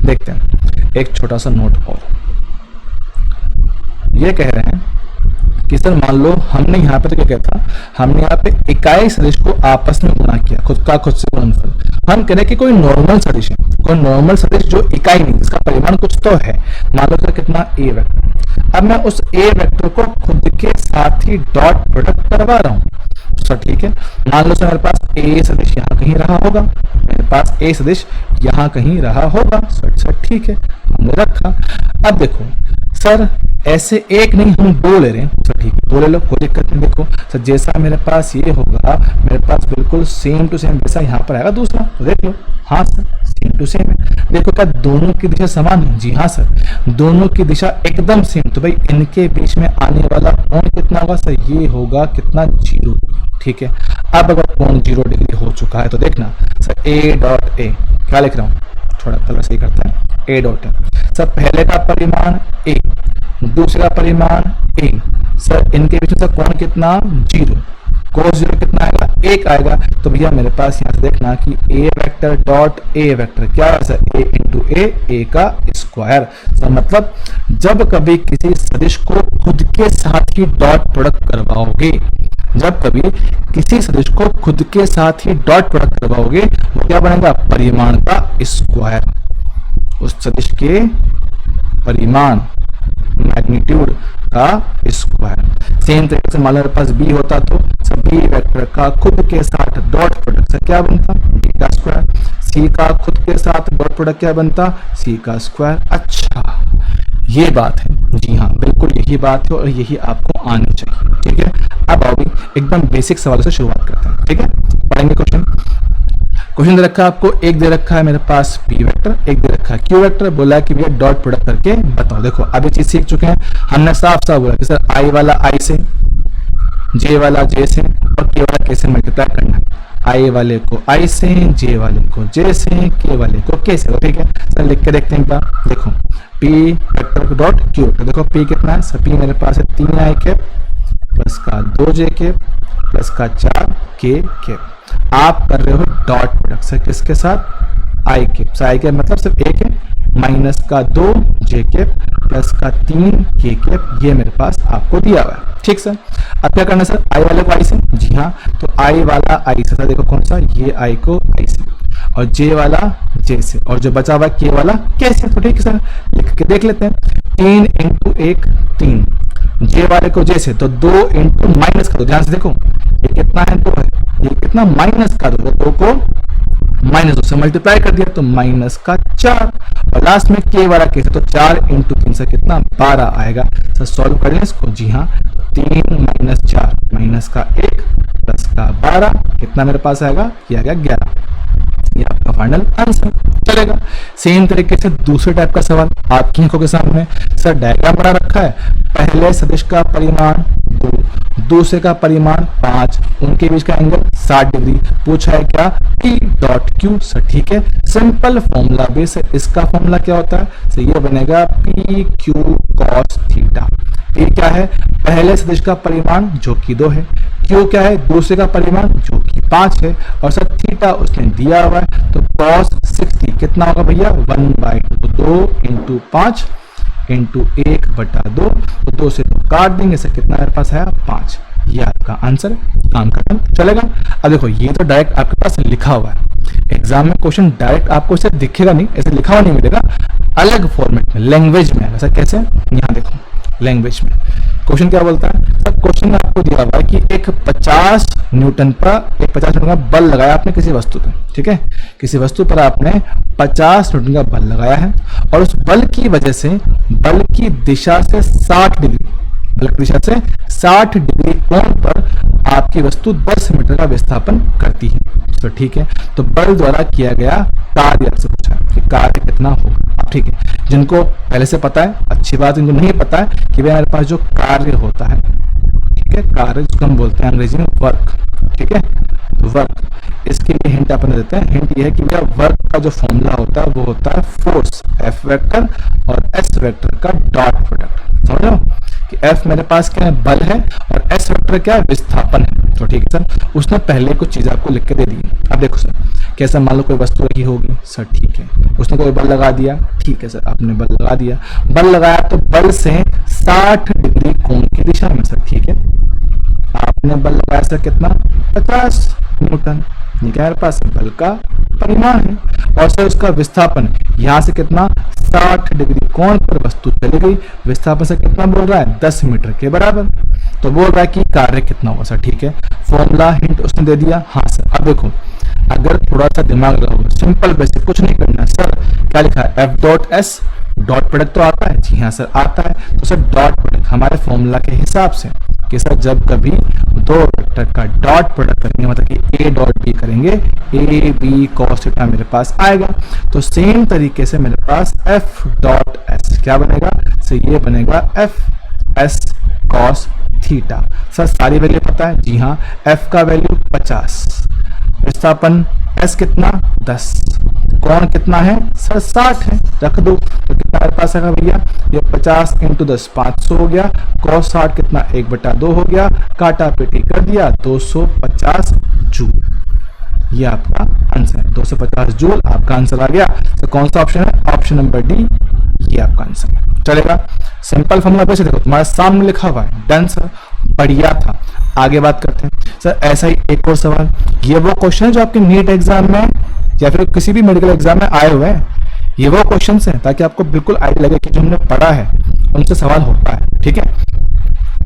देखते हैं एक छोटा सा नोट और। ये कह रहे हैं कि सर मान लो हमने यहाँ पे तो क्या कहता, हमने यहाँ पे इकाई सदिश को आपस में गुणा किया, खुद का खुद से गुणनफल। हम कह रहे हैं कि कोई नॉर्मल सदिश है, कोई नॉर्मल सदिश जो इकाई नहीं, इसका परिमाण कुछ तो है, मान लो सर कितना a वेक्टर। अब मैं उस a वेक्टर को खुद के साथ ही डॉट प्रोडक्ट करवा रहा हूँ सर। ठीक है, मान लो सर मेरे पास a सदिश यहाँ कहीं रहा होगा, मेरे पास a सदिश यहाँ कहीं रहा होगा सर। ठीक है, हमने रखा। अब देखो सर ऐसे एक नहीं, हम दो ले रहे हैं। सर ठीक है, दो ले लो, कोई दिक्कत नहीं। देखो सर जैसा मेरे पास ये होगा, मेरे पास बिल्कुल सेम टू सेम जैसा यहाँ पर आएगा दूसरा, तो देख लो। हाँ सर सेम टू सेम है। देखो क्या दोनों की दिशा समान है? जी हाँ सर, दोनों की दिशा एकदम सेम। तो भाई इनके बीच में आने वाला कोण कितना होगा सर? ये होगा कितना? 0। ठीक है, अब अगर कोण 0 डिग्री हो चुका है तो देखना सर ए डॉट ए, क्या लिख रहा हूँ, थोड़ा कलर सही करता है, ए डॉट ए। सर पहले का परिमाण ए, दूसरे का परिमाण ए, सर इनके बीच में सर कोण कितना? 0। कोस 0 कितना आएगा? 1 आएगा। तो भैया मेरे पास यहाँ से देखना कि ए वेक्टर डॉट ए वेक्टर क्या है सर? ए इंटू ए का स्क्वायर। सर मतलब जब कभी किसी सदिश को खुद के साथ ही डॉट प्रोडक्ट करवाओगे, जब कभी किसी सदिश को खुद के साथ ही डॉट प्रोडक्ट करवाओगे, वो क्या बनेगा? परिमाण का स्क्वायर। उस सदिश के परिमाण, मैग्नीट्यूड का स्क्वायर। सेम तरीके से मान लो मेरे पास बी होता तो सब बी वेक्टर का खुद के साथ डॉट प्रोडक्ट से क्या बनता? बी का स्क्वायर। सी का खुद के साथ डॉट प्रोडक्ट क्या बनता? सी का स्क्वायर। अच्छा ये बात है, जी हाँ बिल्कुल यही बात है और यही आपको आनी चाहिए। ठीक है, अब आओ एकदम बेसिक सवाल से शुरुआत करते हैं। ठीक है, पढ़ेंगे क्वेश्चन। क्वेश्चन दे रखा है आपको, एक दे रखा है मेरे पास पी वेक्टर, एक दे रखा है क्यू वेक्टर, बोला है कि भैया डॉट प्रोडक्ट करके बताओ। देखो अब ये चीज सीख चुके हैं, हमने साफ साफ बोला कि सर आई वाला आई से, जे वाला जे से और के वाला के से मल्टीप्लाई करना है। आई वाले को आई से, जे वाले को जे से, के वाले को के से। तो ठीक है सर लिख के देखते हैं क्या। देखो P vector dot Q vector, देखो पी कितना है सर? पी मेरे पास है 3 आई के प्लस का 2 जे के प्लस का 4 के। आप कर रहे हो डॉट प्रोडक्ट सर किसके साथ? आई के। आई के मतलब सिर्फ एक है, माइनस का 2 जे के प्लस का 3 के, ये मेरे पास आपको दिया हुआ है। ठीक सर, अब क्या करना सर? आई वाले को आई से, जी हाँ, तो आई वाला आई से, सर देखो कौन सा? ये आई को आई से, और जे वाला जे से, और जो बचा हुआ के वाला के से। तो ठीक है सर लिख के देख लेते हैं। 3 इंटू 1 3, जे वाले को जे से, तो 2 इंटू माइनस का 2, ध्यान से देखो ये कितना है? 2 है, ये कितना? माइनस का 2, 2 को -2 से मल्टीप्लाई कर दिया तो माइनस का 4, और लास्ट में के वाला के से, तो 4 इंटू 3 से कितना? 12 आएगा। सर सॉल्व कर लें इसको, जी हाँ, 3 माइनस 4 माइनस का 1 प्लस का 12 कितना मेरे पास आएगा? ये आ गया 11। ये आपका फाइनल आंसर चलेगा। सेम तरीके से दूसरे टाइप का सवाल आपकी आंखों के सामने, सर डायग्राम बना रखा है, पहले सदिश का परिमाण 2, दूसरे का परिमाण 5, उनके बीच का एंगल 60 डिग्री। पूछा है क्या? P dot Q। सर ठीक है, सिंपल फॉर्मूला बेस है। इसका फॉर्मूला क्या होता है? सर ये बनेगा P Q cos theta. P क्या है? पहले सदिश का परिमाण जो कि 2 है, Q क्या है? दूसरे का परिमाण जो कि 5 है, और सर थीटा उसने दिया हुआ है, तो cos 60 कितना होगा भैया? 1/2, तो 2 इंटू 5 इंटू 1/2, तो 2 से 2 काट देंगे, सर कितना मेरे पास है? 5। ये आपका आंसर है, काम खत्म चलेगा। अब देखो ये तो डायरेक्ट आपके पास लिखा हुआ है, एग्जाम में क्वेश्चन डायरेक्ट आपको इसे दिखेगा नहीं, ऐसे लिखा हुआ नहीं मिलेगा, अलग फॉर्मेट में लैंग्वेज में है। सर कैसे? यहाँ देखो लैंग्वेज में क्वेश्चन क्या बोलता है? सर क्वेश्चन में आपको दिया हुआ है कि एक 50 न्यूटन का बल लगाया आपने किसी वस्तु पे। ठीक है, किसी वस्तु पर आपने 50 न्यूटन का बल लगाया है, और उस बल की वजह से बल की दिशा से 60 डिग्री, बल की दिशा से 60 डिग्री कोण पर आपकी वस्तु 10 मीटर का विस्थापन करती है। तो ठीक है, तो बल द्वारा किया गया कार्य आपसे पूछा है कि कार्य कितना होगा। अब ठीक है, जिनको पहले से पता है अच्छी बात, जिनको नहीं पता है कि भाई हमारे पास जो कार्य होता है, ठीक है, कार्य जिसको हम बोलते हैं अंग्रेजी में वर्क। ठीक है, वर्क, इसके लिए हिंट अपन देते हैं। हिंट ये है कि भैया वर्क का जो फॉर्मूला होता है वो होता है फोर्स F वेक्टर और S वेक्टर का डॉट प्रोडक्ट। समझो कि F मेरे पास क्या है? बल है, और S वेक्टर क्या है? विस्थापन है। तो ठीक है सर, उसने पहले कुछ चीज आपको लिख के दे दी। अब देखो सर कैसा, मान लो कोई वस्तु रखी होगी, सर ठीक है, उसने कोई बल लगा दिया, ठीक है सर, आपने बल लगा दिया, बल लगाया तो बल से 60 डिग्री कोण की दिशा में, सर ठीक है, आपने बल लगाया सर कितना? 50 न्यूटन। ये क्या है मेरे पास? बल का परिमाण है, और सर उसका विस्थापन यहाँ से कितना? 60 डिग्री कोण पर वस्तु चली गई, विस्थापन से कितना बोल रहा है? 10 मीटर के बराबर। तो बोल रहा है कि कार्य कितना होगा। सर ठीक है, फॉर्मूला हिंट उसने दे दिया। हाँ सर, अब देखो अगर थोड़ा सा दिमाग लगाओ, सिंपल बेसिक कुछ नहीं करना है सर, क्या लिखा है? F dot S dot product तो आता है? जी हाँ सर आता है। तो सर डॉट प्रोडक्ट हमारे फॉर्मूला के हिसाब से कि सर जब कभी दो वेक्टर का डॉट प्रोडक्ट करेंगे मतलब कि ए डॉट बी करेंगे, ए बी कॉस थीटा मेरे पास आएगा। तो सेम तरीके से मेरे पास एफ डॉट एस क्या बनेगा? सर ये बनेगा F S cos theta. Sir सारी वैल्यू पता है? जी हाँ। एफ का वैल्यू 50, विस्थापन एस कितना 10, कोण कितना है सर 60 है, रख दो। तो कितना मेरे पास आएगा भैया? ये 50 × 10 500 हो गया, cos 60 कितना 1/2 हो गया, काटा पेटी कर दिया 250 जूल। ये आपका आंसर है, 250 जूल आपका आंसर आ गया। तो कौन सा ऑप्शन है? ऑप्शन नंबर डी, ये आपका आंसर है। चलेगा। सिंपल फॉर्मूला पे से देखो तुम्हारे सामने लिखा हुआ है, डन सर, बढ़िया था। आगे बात करते हैं सर। ऐसा ही एक और सवाल, ये वो क्वेश्चन है जो आपके नीट एग्जाम में या फिर किसी भी मेडिकल एग्जाम में आए हुए हैं। ये वो क्वेश्चन हैं ताकि आपको बिल्कुल आइडिया लगे कि जो हमने पढ़ा है उनसे सवाल होता है। ठीक है।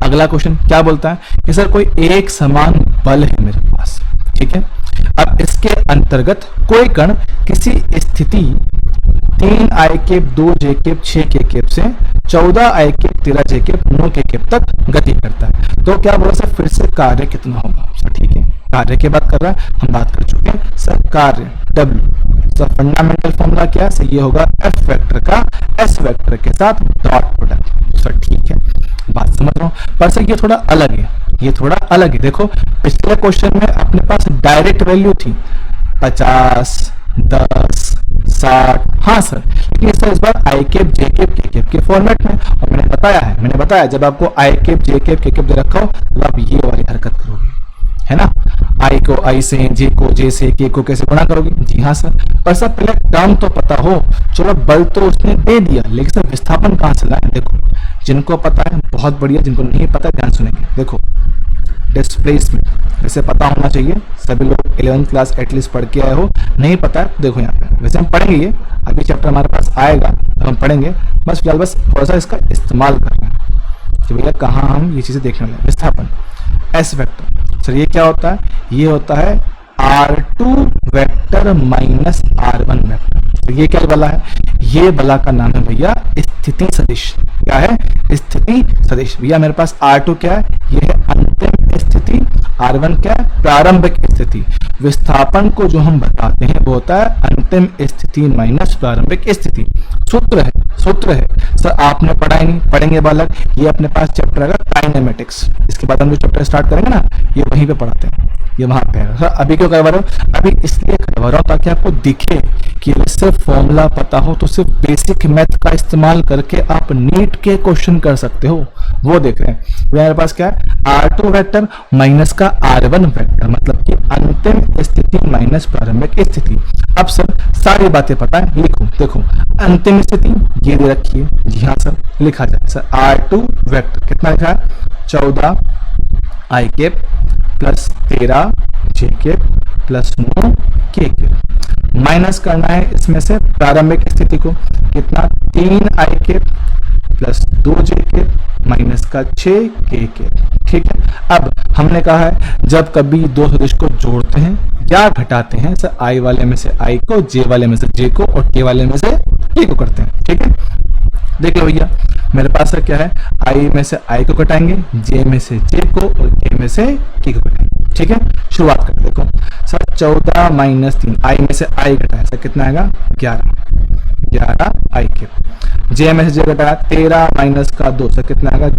अगला क्वेश्चन क्या बोलता है कि सर कोई एक समान बल है मेरे पास, ठीक है। अब इसके अंतर्गत कोई कण किसी स्थिति 3 i cap 2 j cap 6 k cap से 14 i cap 13 j cap 9 k cap तक गति करता है, तो क्या बोला सर? फिर से कार्य कितना होगा? सर ठीक है, कार्य की बात कर रहा है, हम बात कर चुके हैं सर कार्य W। सर फंडामेंटल फॉर्मूला क्या है? सर ये होगा F वेक्टर का S वेक्टर के साथ डॉट प्रोडक्ट। सर ठीक है, बात समझ रहा हूँ, पर सर ये थोड़ा अलग है, ये थोड़ा अलग है। देखो पिछले क्वेश्चन में अपने पास डायरेक्ट वैल्यू थी 50, 10, 60, हाँ सर, लेकिन सर इस बार आई केप जे केप के केप के फॉर्मेट में। और मैंने बताया जब आपको आई केप जे केप के केप दे रखा हो तो आप ये वाली हरकत करोगे, है ना। आई को आई से, जे को जे से, के को कैसे गुणा करोगे? जी हाँ सर। पर सर पहले टर्म तो पता हो। चलो बल तो उसने दे दिया, लेकिन सर विस्थापन कहाँ से लाए? देखो जिनको पता है बहुत बढ़िया, जिनको नहीं पता ध्यान सुनेंगे। देखो डिस्प्लेसमेंट वैसे पता होना चाहिए, सभी लोग 11th क्लास एटलीस्ट पढ़ के आए हो। नहीं पता है देखो यहाँ पे, वैसे हम पढ़ेंगे, ये अभी चैप्टर हमारे पास आएगा तो हम पढ़ेंगे। बस फिलहाल बस थोड़ा सा इसका इस्तेमाल कर रहे हैं कि भैया कहाँ हम ये चीजें देखने वाले हैं। विस्थापन एस वेक्टर, सर ये क्या होता है? ये होता है R2 vector minus R1 vector. तो ये क्या बला है? ये बला का नाम है भैया स्थिति सदिश। क्या है? स्थिति सदिश। भैया मेरे पास R2 क्या है? ये है अंतिम स्थिति, R1 क्या है? प्रारंभिक स्थिति। विस्थापन को जो हम बताते हैं वो होता है अंतिम स्थिति माइनस प्रारंभिक स्थिति। सूत्र है सर आपने पढ़ा ही नहीं, पढ़ेंगे बालक। ये अपने पास चैप्टर आएगा काइनेमेटिक्स, इसके बाद हम जो चैप्टर स्टार्ट करेंगे ना ये वहीं पे पढ़ाते हैं, ये वहां पे है। सर अभी क्यों करवा रहा हूँ? अभी इसलिए करवा रहा हूँ ताकि आपको दिखे कि सिर्फ फॉर्मूला पता हो तो सिर्फ बेसिक मैथ का इस्तेमाल करके आप नीट के क्वेश्चन कर सकते हो, वो देख रहे हैं। मेरे पास क्या है? R2 वेक्टर माइनस का R1 वेक्टर, मतलब कि अंतिम स्थिति माइनस प्रारंभिक स्थिति। अब सर सारी बातें पता है, लिखो। देखो अंतिम स्थिति ये दे रखी है, जी हाँ सर लिखा जाए। सर R2 वेक्टर कितना लिखा है? 14 i cap plus 13 j cap plus 9 k cap. Minus करना है इसमें से प्रारंभिक स्थिति को, कितना? 3 i cap plus 2 j cap minus का 6 k केप। ठीक है। अब हमने कहा है जब कभी दो सदिश को जोड़ते हैं या घटाते हैं, सर i वाले में से i को, j वाले में से j को और k वाले में से k को करते हैं। ठीक है, देख लो भैया मेरे पास सर क्या है? i में से i को घटाएंगे, j में से j को और k में से k को घटाएंगे। ठीक है, शुरुआत करते देखो सर 14 माइनस 3, i में से i घटाया सर कितना आएगा? 11 i के। j में से j घटाया 13 माइनस का 2 सर कितना आएगा?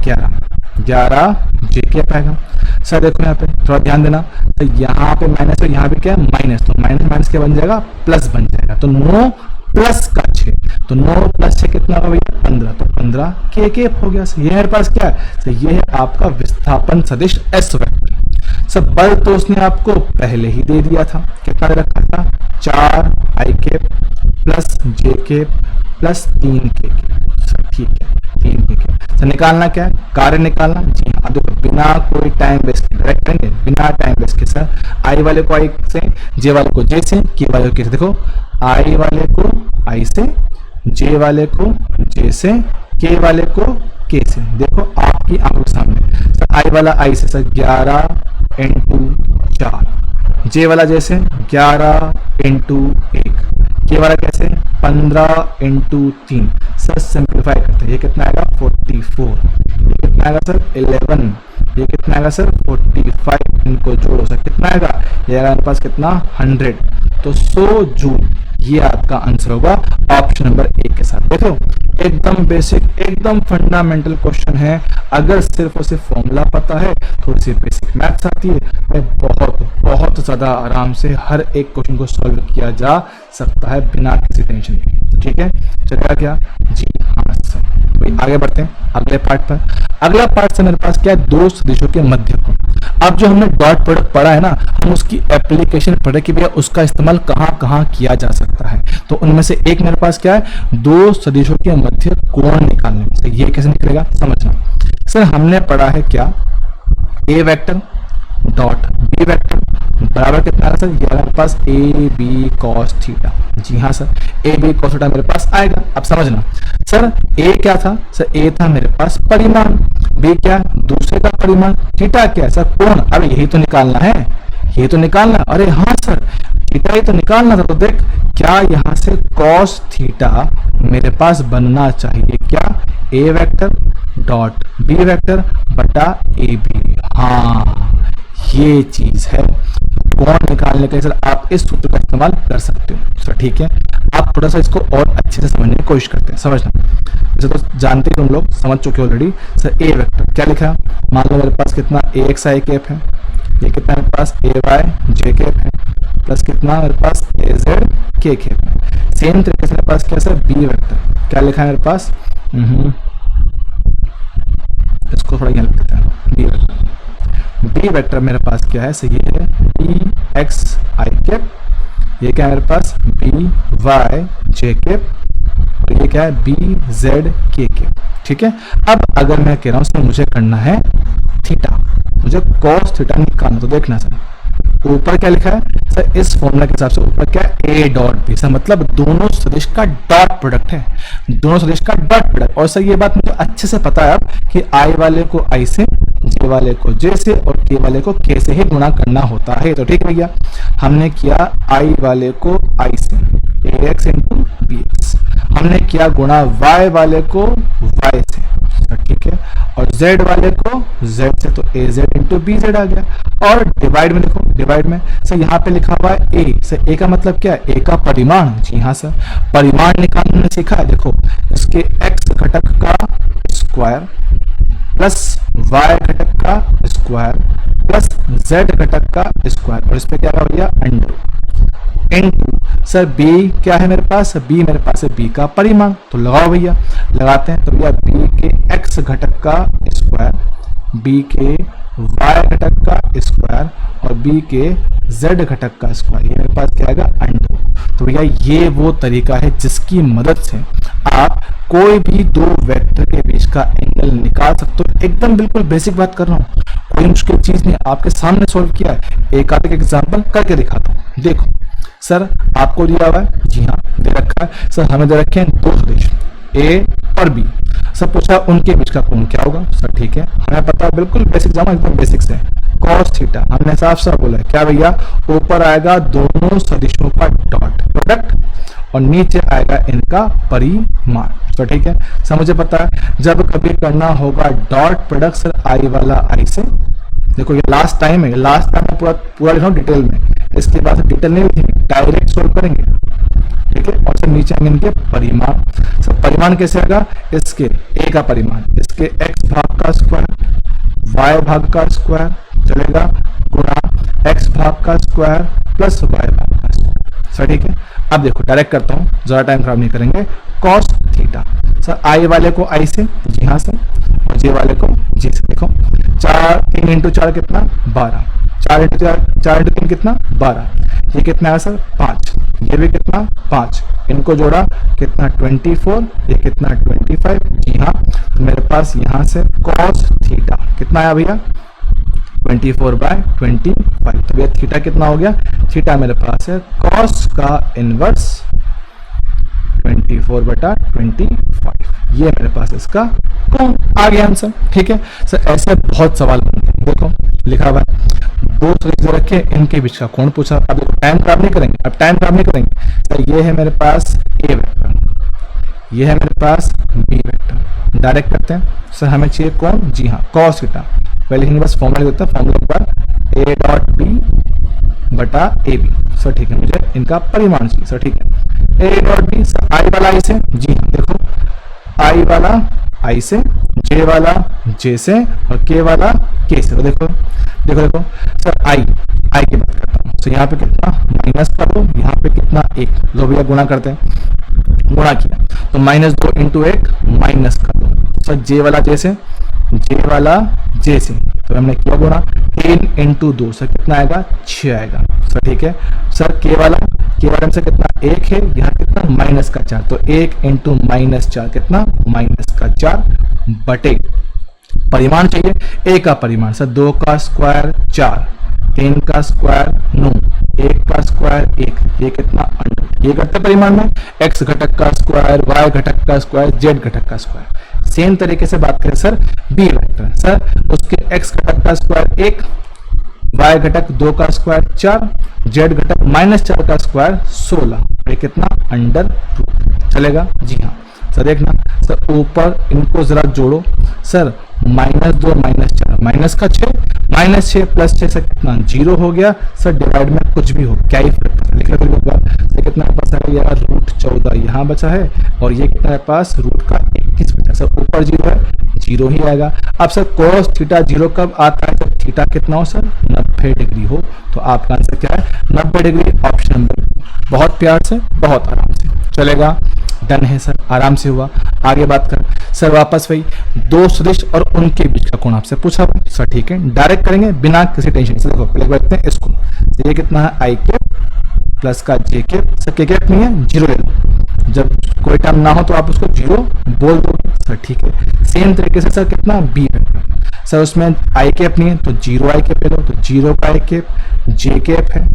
11 j के पाएगा। सर देखो यहाँ पे थोड़ा ध्यान देना, तो यहाँ पे माइनस है, यहाँ पे क्या है? माइनस, तो माइनस माइनस क्या बन जाएगा? प्लस बन जाएगा। तो 9 प्लस का 6, तो 9 प्लस 6 कितना होगा भैया? 15, तो 15 के केप हो गया। ये मेरे पास क्या है? तो ये है आपका विस्थापन सदिश एस वेक्टर। सब बल तो उसने आपको पहले ही दे दिया था, कितना दे रखा था? 4 i cap plus j cap plus 3 k cap. ठीक है, 3 k केप। तो निकालना क्या है? कार्य निकालना। जी हाँ, देखो बिना कोई टाइम वेस्ट डायरेक्ट करेंगे, बिना टाइम वेस्ट के। सर i वाले को i से, j वाले को j से, k वाले को k से। देखो i वाले को i से, j वाले को j से, k वाले को k से। देखो आपकी आंखों के सामने सर i वाला i से सर 11 × 4, j वाला जैसे 11 × 1, k वाला कैसे? 15 × 3। सर सिंप्लीफाई करते हैं, ये कितना आएगा 44, ये कितना आएगा सर 11, ये कितना आएगा सर 45, इनको जोड़ो सर कितना आएगा, ये आएगा मेरे पास कितना 100, तो 100 जूल ये आपका आंसर होगा ऑप्शन नंबर ए के साथ। देखो एकदम बेसिक, एकदम फंडामेंटल क्वेश्चन है, अगर सिर्फ और सिर्फ फॉर्मूला पता है, थोड़ी सी बेसिक मैथ्स आती है, तो बहुत बहुत ज्यादा आराम से हर एक क्वेश्चन को सॉल्व किया जा सकता है बिना किसी टेंशन के। ठीक है, चलेगा क्या जी हाँ सर। भाई आगे बढ़ते हैं अगले पार्ट पर। अगला पार्ट से मेरे पास क्या है, दो सदिशों के मध्य कोण। अब जो हमने डॉट प्रोडक्ट पढ़ा है ना, हम उसकी एप्लीकेशन पढ़े कि भैया उसका इस्तेमाल कहाँ कहाँ किया जा सकता है। तो उनमें से एक मेरे पास क्या है, दो सदिशों के मध्य कोण निकालने में। तो ये कैसे निकलेगा समझना। सर हमने पढ़ा है क्या, A vector dot B vector बराबर कितना है सर, ये मेरे पास ए बी कॉस थीटा। जी हाँ sir, A B cos theta मेरे पास आएगा। अब समझना सर, ए क्या था सर, ए था मेरे पास परिमाण, बी क्या दूसरे का परिमाण, थीटा क्या है सर कोण। अब यही तो निकालना है, यही तो निकालना। अरे हाँ सर, थीटा ही तो निकालना था। तो देख क्या यहाँ से कॉस थीटा मेरे पास बनना चाहिए क्या, A vector dot B vector बटा ए बी। हाँ ये चीज है, कोण निकालने के लिए सर आप इस सूत्र का इस्तेमाल कर सकते हो सर। ठीक है, आप थोड़ा सा इसको और अच्छे से समझने की कोशिश करते हैं, समझना। जैसे तो जानते ही तुम लोग समझ चुके हो ऑलरेडी। सर ए वेक्टर क्या लिखा, मान लो मेरे पास कितना ए एक्स आई कैप है, ये कितना मेरे पास ए वाई जे कैप है, प्लस कितना मेरे पास ए जेड के कैप है। सेम तरीके से मेरे पास क्या सर बी वेक्टर क्या लिखा है मेरे पास, इसको थोड़ा यहाँ लिख देते हैं, बी वेक्टर। बी वेक्टर मेरे पास क्या है, सही है बी एक्स आई कैप, ये क्या है मेरे पास बी वाई जे कैप, और ये क्या है बी जेड के कैप। ठीक है, अब अगर मैं कह रहा हूं सर मुझे करना है थीटा, मुझे कॉस थीटा निकालना, तो देखना सर ऊपर क्या लिखा है सर, इस फॉर्मूला के हिसाब से ऊपर क्या है ए डॉट बी, सर मतलब दोनों सदिश का डॉट प्रोडक्ट है, दोनों सदिश का डॉट प्रोडक्ट। और सर ये बात मुझे अच्छे से पता है अब कि आई वाले को आई से, जे वाले को जे से और के वाले को के से ही गुणा करना होता है। तो ठीक है भैया, हमने किया आई वाले को आई से ए एक्स इंटू बी एक्स, हमने किया गुणा वाई वाले को वाई से, ठीक है, और z वाले को z से, तो ए जेड इंटू बी जेड आ गया। और डिवाइड में देखो, डिवाइड में सर यहाँ पे लिखा हुआ है ए, सर ए का मतलब क्या है, ए का परिमाण। जी हाँ सर, परिमाण निकालने में सीखा है। देखो इसके x घटक का स्क्वायर प्लस y घटक का स्क्वायर प्लस z घटक का स्क्वायर, और इस पे क्या है भैया अंडर इनटू सर b क्या है मेरे पास, b मेरे पास है b का परिमाण। तो लगाओ भैया, लगाते हैं। तो भैया b के x घटक का स्क्वायर, b के y घटक का स्क्वायर और b के z घटक का स्क्वायर, ये मेरे पास क्या आएगा अंडर। तो भैया ये वो तरीका है जिसकी मदद से आप कोई भी दो वेक्टर के बीच का एंगल निकाल सकते हो। एकदम बिल्कुल बेसिक बात कर रहा हूँ, कोई मुश्किल चीज नहीं, आपके सामने सॉल्व किया है। एक आध एग्जांपल करके दिखाता हूँ। देखो सर आपको दिया हुआ है, जी हाँ दे रखा है सर, हमें दे रखे हैं दो सदिश ए और बी। सब पूछा उनके बीच का कोण क्या होगा सर, ठीक है हमें पता है, बिल्कुल बेसिक जामा, एकदम बेसिक से कॉस थीटा हमने साफ साफ बोला है क्या भैया, ऊपर आएगा दोनों सदिशों का डॉट प्रोडक्ट और नीचे आएगा इनका परिमाण। तो ठीक है सर, मुझे पता है जब कभी करना होगा डॉट प्रोडक्ट सर आई वाला आई से, देखो ये लास्ट टाइम है, लास्ट टाइम में पूरा लिखा डिटेल में, इसके बाद डिटेल नहीं लिखेंगे, डायरेक्ट सोल्व करेंगे। ठीक है, और सर नीचे आएंगे इनके परिमाण। सर परिमाण कैसे आएगा, इसके ए का परिमाण, इसके एक्स भाग का स्क्वायर वाई भाग का स्क्वायर चलेगा गुणा एक्स भाग का स्क्वायर प्लस वाई भाग का स्क्वायर। सर ठीक है, अब देखो डायरेक्ट करता हूँ, ज्यादा टाइम खराब नहीं करेंगे। कॉस थीटा सर आई वाले को आई से, जी हाँ सर, और जे वाले को जी से। देखो 3 इंटू 4 कितना 12, 4 इंटू 3 कितना 12, ये कितना है सर 5, ये भी कितना 5, इनको जोड़ा कितना 24, ये कितना 25। जी हाँ, तो मेरे पास यहाँ से कॉस थीटा कितना आया भैया 24/25। तो भैया थीटा कितना हो गया, थीटा मेरे पास है कॉस का इनवर्स 24/25, ये मेरे पास इसका कोण आ गया आंसर। ठीक है सर, ऐसे बहुत सवाल बनते हैं। देखो लिखा हुआ है दो सदिश रखे, इनके बीच का कोण पूछा। अब देखो टाइम खराब नहीं करेंगे, अब टाइम खराब नहीं करेंगे सर, ये है मेरे पास ए वेक्टर, ये है मेरे पास बी वेक्टर। डायरेक्ट करते हैं सर, हमें चाहिए कौन, जी हाँ कॉस थीटा। पहले लिखेंगे बस फॉर्मूला होता है, फॉर्मूला एक बार ए डॉट बी बटा ए बी। सर ठीक है, मुझे इनका परिमाण चाहिए। सर ठीक है, A dot B sir I वाला आई से, जी हाँ देखो आई वाला आई से, जे वाला जे से और के वाला के से। तो देखो देखो देखो सर आई आई की बात करता हूँ। तो यहाँ पे कितना माइनस कर दो, यहाँ पे कितना एक, लो भैया गुणा करते हैं, गुणा किया तो -2 इंटू 1 माइनस कर दो। सर जे वाला जे से, जे वाला जे से, तो हमने किया गुणा 3 इंटू 2 सर कितना आएगा 6 आएगा। सर ठीक है सर के वाला से कितना 1 है, यहाँ कितना -4, तो 1 इंटू -4 कितना -4 बटे परिमाण चाहिए, a का परिमाण सर 2 का स्क्वायर 4, 3 का स्क्वायर 9, 1 का स्क्वायर 1, ये कितना अंडर, ये करते परिमाण में x घटक का स्क्वायर, y घटक का स्क्वायर, z घटक का स्क्वायर। सेम तरीके से बात करें सर b वेक्टर, सर उसके x घटक का स्क्वायर 1, y घटक 2 का स्क्वायर 4, z घटक -4 का स्क्वायर 16, ये कितना अंडर रूट। चलेगा जी हाँ सर। देखना सर ऊपर इनको जरा जोड़ो सर, -2 -4 माइनस का 6, -6 प्लस 6 से कितना 0 हो गया। सर डिवाइड में कुछ भी हो क्या ही फर्क पड़ता है, लिख लो एक बार। सर कितना पास है यार √14 यहाँ बचा है और ये कितना है पास रूट का 21 बचा। सर ऊपर 0 है, 0 ही आएगा। अब सर cos थीटा 0 कब आता है, जब थीटा कितना हो सर 90 डिग्री हो। तो आपका आंसर क्या है 90 डिग्री, ऑप्शन नंबर। बहुत प्यार से, बहुत आराम से चलेगा। डन है सर, आराम से हुआ। आगे बात कर सर, वापस वही दो सदिश और उनके बीच का कोण आपसे पूछा हुआ। सर ठीक है, डायरेक्ट करेंगे बिना किसी टेंशन से। देखो पहले देखते हैं इसको, तो ये कितना है आई कैप प्लस का जे कैप। सर के कैप नहीं है, 0 ले लो, जब कोई टर्म ना हो तो आप उसको 0 बोल दोगे। सर ठीक है, सेम तरीके से सर कितना बी वेक्टर, सर उसमें आई कैप नहीं है तो 0 आई कैप ले लो, तो 0 का आई कैप, जे कैप है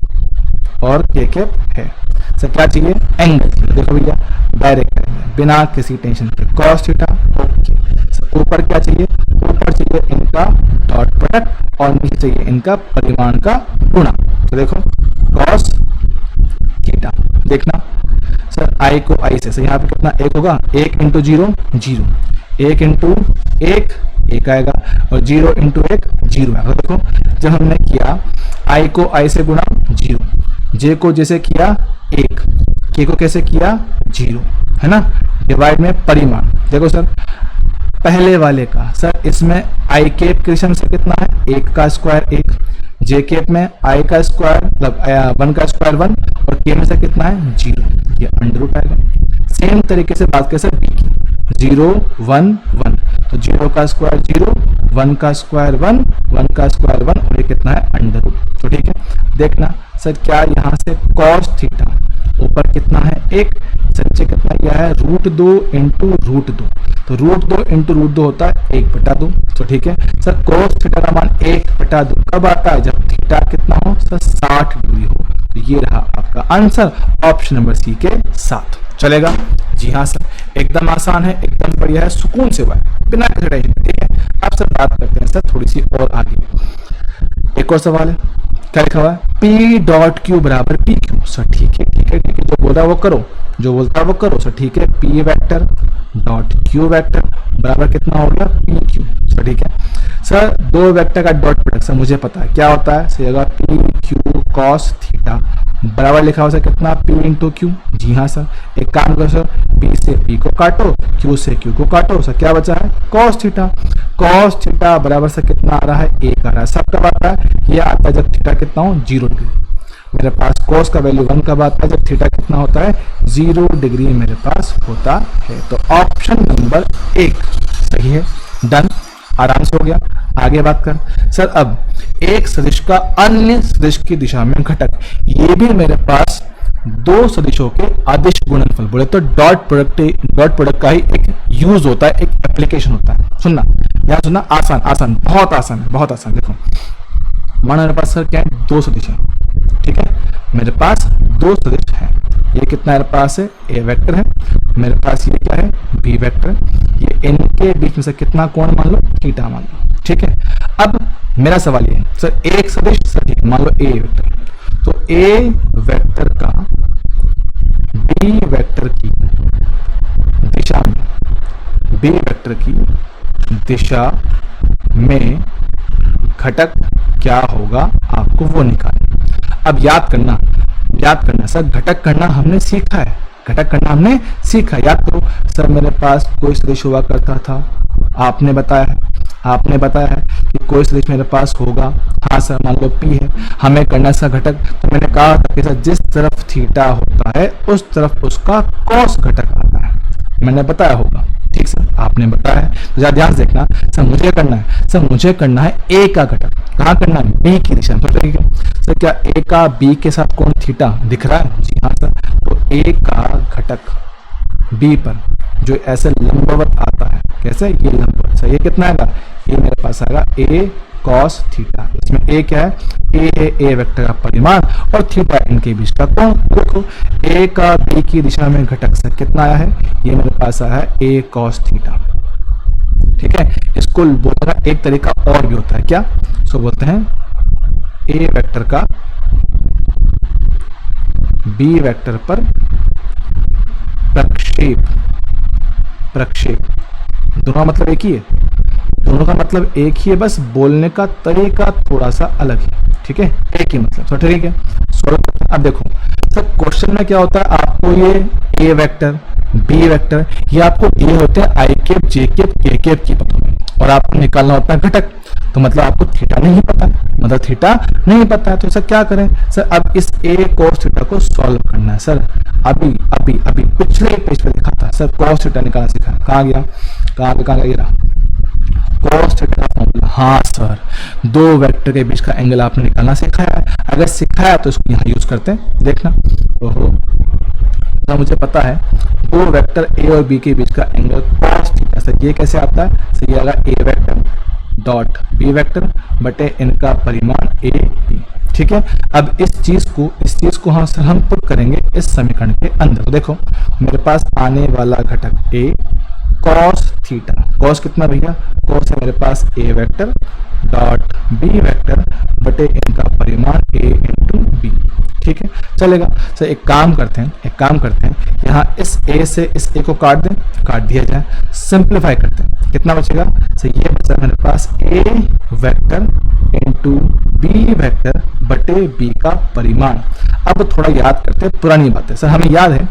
और के कैप है। सर क्या चाहिए एंगल, देखो भैया डायरेक्ट करेंगे बिना किसी टेंशन के, cos थीटा ओके। सर ऊपर क्या चाहिए, ऊपर चाहिए इनका डॉट प्रोडक्ट और नीचे चाहिए इनका परिमाण का गुणा। तो देखो cos थीटा, देखना सर आई को आई से, सर यहाँ पे कितना 1 होगा, 1 इंटू 0 0, 1 इंटू 1 1 आएगा और 0 इंटू 1 0 आएगा। देखो जब हमने किया आई को आई से गुणा 0, जे को जैसे किया 1, के को कैसे किया 0, है ना, डिवाइड में परिमाण। देखो सर पहले वाले का सर इसमें आई कैप के से कितना है 1 का स्क्वायर 1, जे कैप में आई का स्क्वायर मतलब 1 का स्क्वायर 1 और के में से कितना है 0, ये अंडर रूट आएगा। सेम तरीके से बात करें सर बी की, 0 1 1, तो 0 का स्क्वायर 0, 1 का स्क्वायर 1, 1 का स्क्वायर 1 और ये कितना है अंडर रूट। तो ठीक है, देखना सर क्या यहाँ से cos थीटा ऊपर कितना है 1, सच्चे कितना यह है √2 इंटू √2, तो √2 इंटू √2 होता है 1/2। तो ठीक है सर cos थीटा का मान 1/2 कब आता है, जब थीटा कितना हो सर 60 डिग्री हो। तो ये रहा आपका आंसर, ऑप्शन नंबर सी के साथ। चलेगा जी हाँ सर, एकदम आसान है, एकदम बढ़िया है, सुकून से हुआ है बिना किसी टेंशन। ठीक है, अब सर बात करते हैं सर थोड़ी सी और आगे। एक और सवाल है, क्या लिखा हुआ है P डॉट Q बराबर PQ। सर ठीक है ठीक है ठीक है, जो बोल रहा है वो करो, जो बोलता है वो करो। सर ठीक है, P vector dot Q vector बराबर कितना हो गया PQ। सर ठीक है सर, दो वेक्टर का डॉट प्रोडक्ट सर मुझे पता है क्या होता है, सही होगा PQ cos थीटा बराबर लिखा हुआ सर कितना P इंटू Q। जी हाँ सर, एक काम करो सर, P से P को काटो, Q से Q को काटो, सर क्या बचा है cos थीटा। cos थीटा बराबर से कितना आ रहा है 1 आ रहा है। सब कब आता है, यह आता है जब थीटा कितना हो 0 डिग्री। मेरे पास cos का वैल्यू 1 कब आता है, जब थीटा कितना होता है 0 डिग्री मेरे पास होता है। तो ऑप्शन नंबर 1 सही है। डन, आराम से हो गया। आगे बात कर सर, अब एक सदिश का अन्य सदिश की दिशा में घटक, ये भी मेरे पास दो सदिशों के अदिश गुणनफल बोले तो डॉट प्रोडक्ट का ही एक यूज होता है, एक एप्लीकेशन होता है। सुनना यार, सुनना, आसान आसान, बहुत आसान है, बहुत आसान। देखो माना मेरे पास सर क्या है, दो सदिश है। ठीक है, मेरे पास दो सदिश है, ये कितना मेरे पास है ए वेक्टर है, मेरे पास ये क्या है बी वेक्टर है। ये इनके बीच में से कितना कोण मान लो थीटा मान लो। ठीक है, अब मेरा सवाल ये है सर, एक सदिश सर ठीक मान लो ए वेक्टर, तो ए वेक्टर का बी वेक्टर की दिशा दिशा में घटक क्या होगा आपको वो निकालना। अब याद करना सर, घटक करना हमने सीखा है, घटक करना हमने सीखा। याद करो सर, मेरे पास कोई सदिश हुआ करता था, आपने बताया है कि कोई सदिश मेरे पास होगा। हाँ सर, मान लो P है, हमें करना सा घटक, तो मैंने कहा था कि सर जिस तरफ थीटा होता है उस तरफ उसका कॉस घटक आता है, मैंने बताया होगा। ठीक सर, आपने बताया है, तो जरा ध्यान से देखना। सर मुझे करना है A का घटक, कहाँ करना है? B की दिशा में। ठीक है सर, क्या A का B के साथ कोण थीटा दिख रहा है? जी हाँ सर, तो A का घटक B पर जो ऐसे लंबवत आता है, कैसे? ये लंबवत। सर ये कितना आएगा? ये मेरे पास आएगा A cos थीटा। इसमें A क्या है? A है A वेक्टर का परिमाण और थीटा इनके बीच का कोण। देखो A का B की दिशा में घटक सर कितना आया है? ये मेरे पास आया है A cos थीटा। ठीक है, इसको बोलने का एक तरीका और भी होता है, क्या? इसको बोलते हैं A वेक्टर का B वेक्टर पर प्रक्षेप। दोनों का मतलब एक ही है, दोनों का मतलब एक ही है, बस बोलने का तरीका थोड़ा सा अलग है। ठीक है, एक ही मतलब। तो ठीक है, सॉल्व करते हैं। अब देखो सर, क्वेश्चन में क्या होता है, आपको ये A वेक्टर B वेक्टर ये आपको दिए होते हैं I cap J cap K cap की पतों में, और आपको निकालना होता है घटक। तो मतलब आपको थीटा नहीं पता है, तो सर क्या करें? सर अब इस A cos थीटा को सॉल्व करना है। सर अभी पिछले पेज पे लिखा था सर, cos थीटा निकालना सीखा। कहाँ गया ये रहा, cos थीटा का फॉर्मूला। हाँ सर, दो वेक्टर के बीच का एंगल आपने निकालना सिखाया है, अगर सिखाया तो इसको यहाँ यूज करते हैं। देखना, ओहो तो मुझे पता है दो वेक्टर A और B के बीच का एंगल cos थीटा। सर ये कैसे आता है? सर ये आएगा A vector dot B vector बटे इनका परिमाण A B। ठीक है, अब इस चीज को हम पुट करेंगे इस समीकरण के अंदर। तो देखो मेरे पास आने वाला घटक A cos थीटा, cos कितना भैया? cos है मेरे पास A vector dot B vector बटे इनका परिमाण A इंटू B। ठीक है, चलेगा। सर एक काम करते हैं, यहाँ इस A से इस A को काट दिया जाए, सिंप्लीफाई करते हैं। कितना बचेगा? सर ये बचा मेरे पास A vector into B vector बटे B का परिमाण। अब थोड़ा याद करते हैं पुरानी बातें। सर हमें याद है,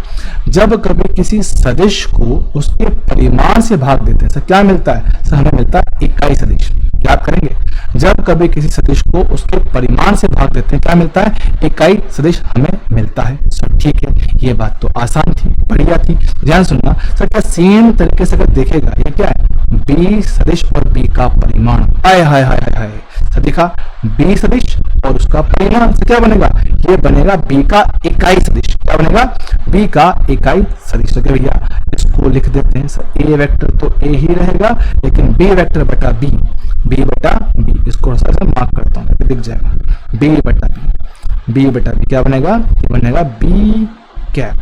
जब कभी किसी सदिश को उसके परिमाण से भाग देते हैं, सर क्या मिलता है? सर हमें मिलता है इकाई सदिश। याद करेंगे, जब कभी किसी सदिश को उसके परिमाण से भाग देते हैं क्या मिलता है? इकाई सदिश हमें मिलता है। सर ठीक है, ये बात तो आसान थी, बढ़िया थी। ध्यान सुनना सर, क्या सेम तरीके से अगर देखेगा, ये क्या है? B सदिश और B का परिमाण। हाय हाय हाय हाय हाय, सर देखा, B सदिश और उसका परिमाण से क्या बनेगा? ये बनेगा B का इकाई सदिश। क्या बनेगा? B का इकाई सदिश। तो भैया इसको लिख देते हैं। सर A वेक्टर तो A ही रहेगा, लेकिन B वेक्टर बटा B, B बटा B, इसको थोड़ा सा मार्क करता हूँ, दिख जाएगा B बटा B क्या बनेगा? ये बनेगा B कैप।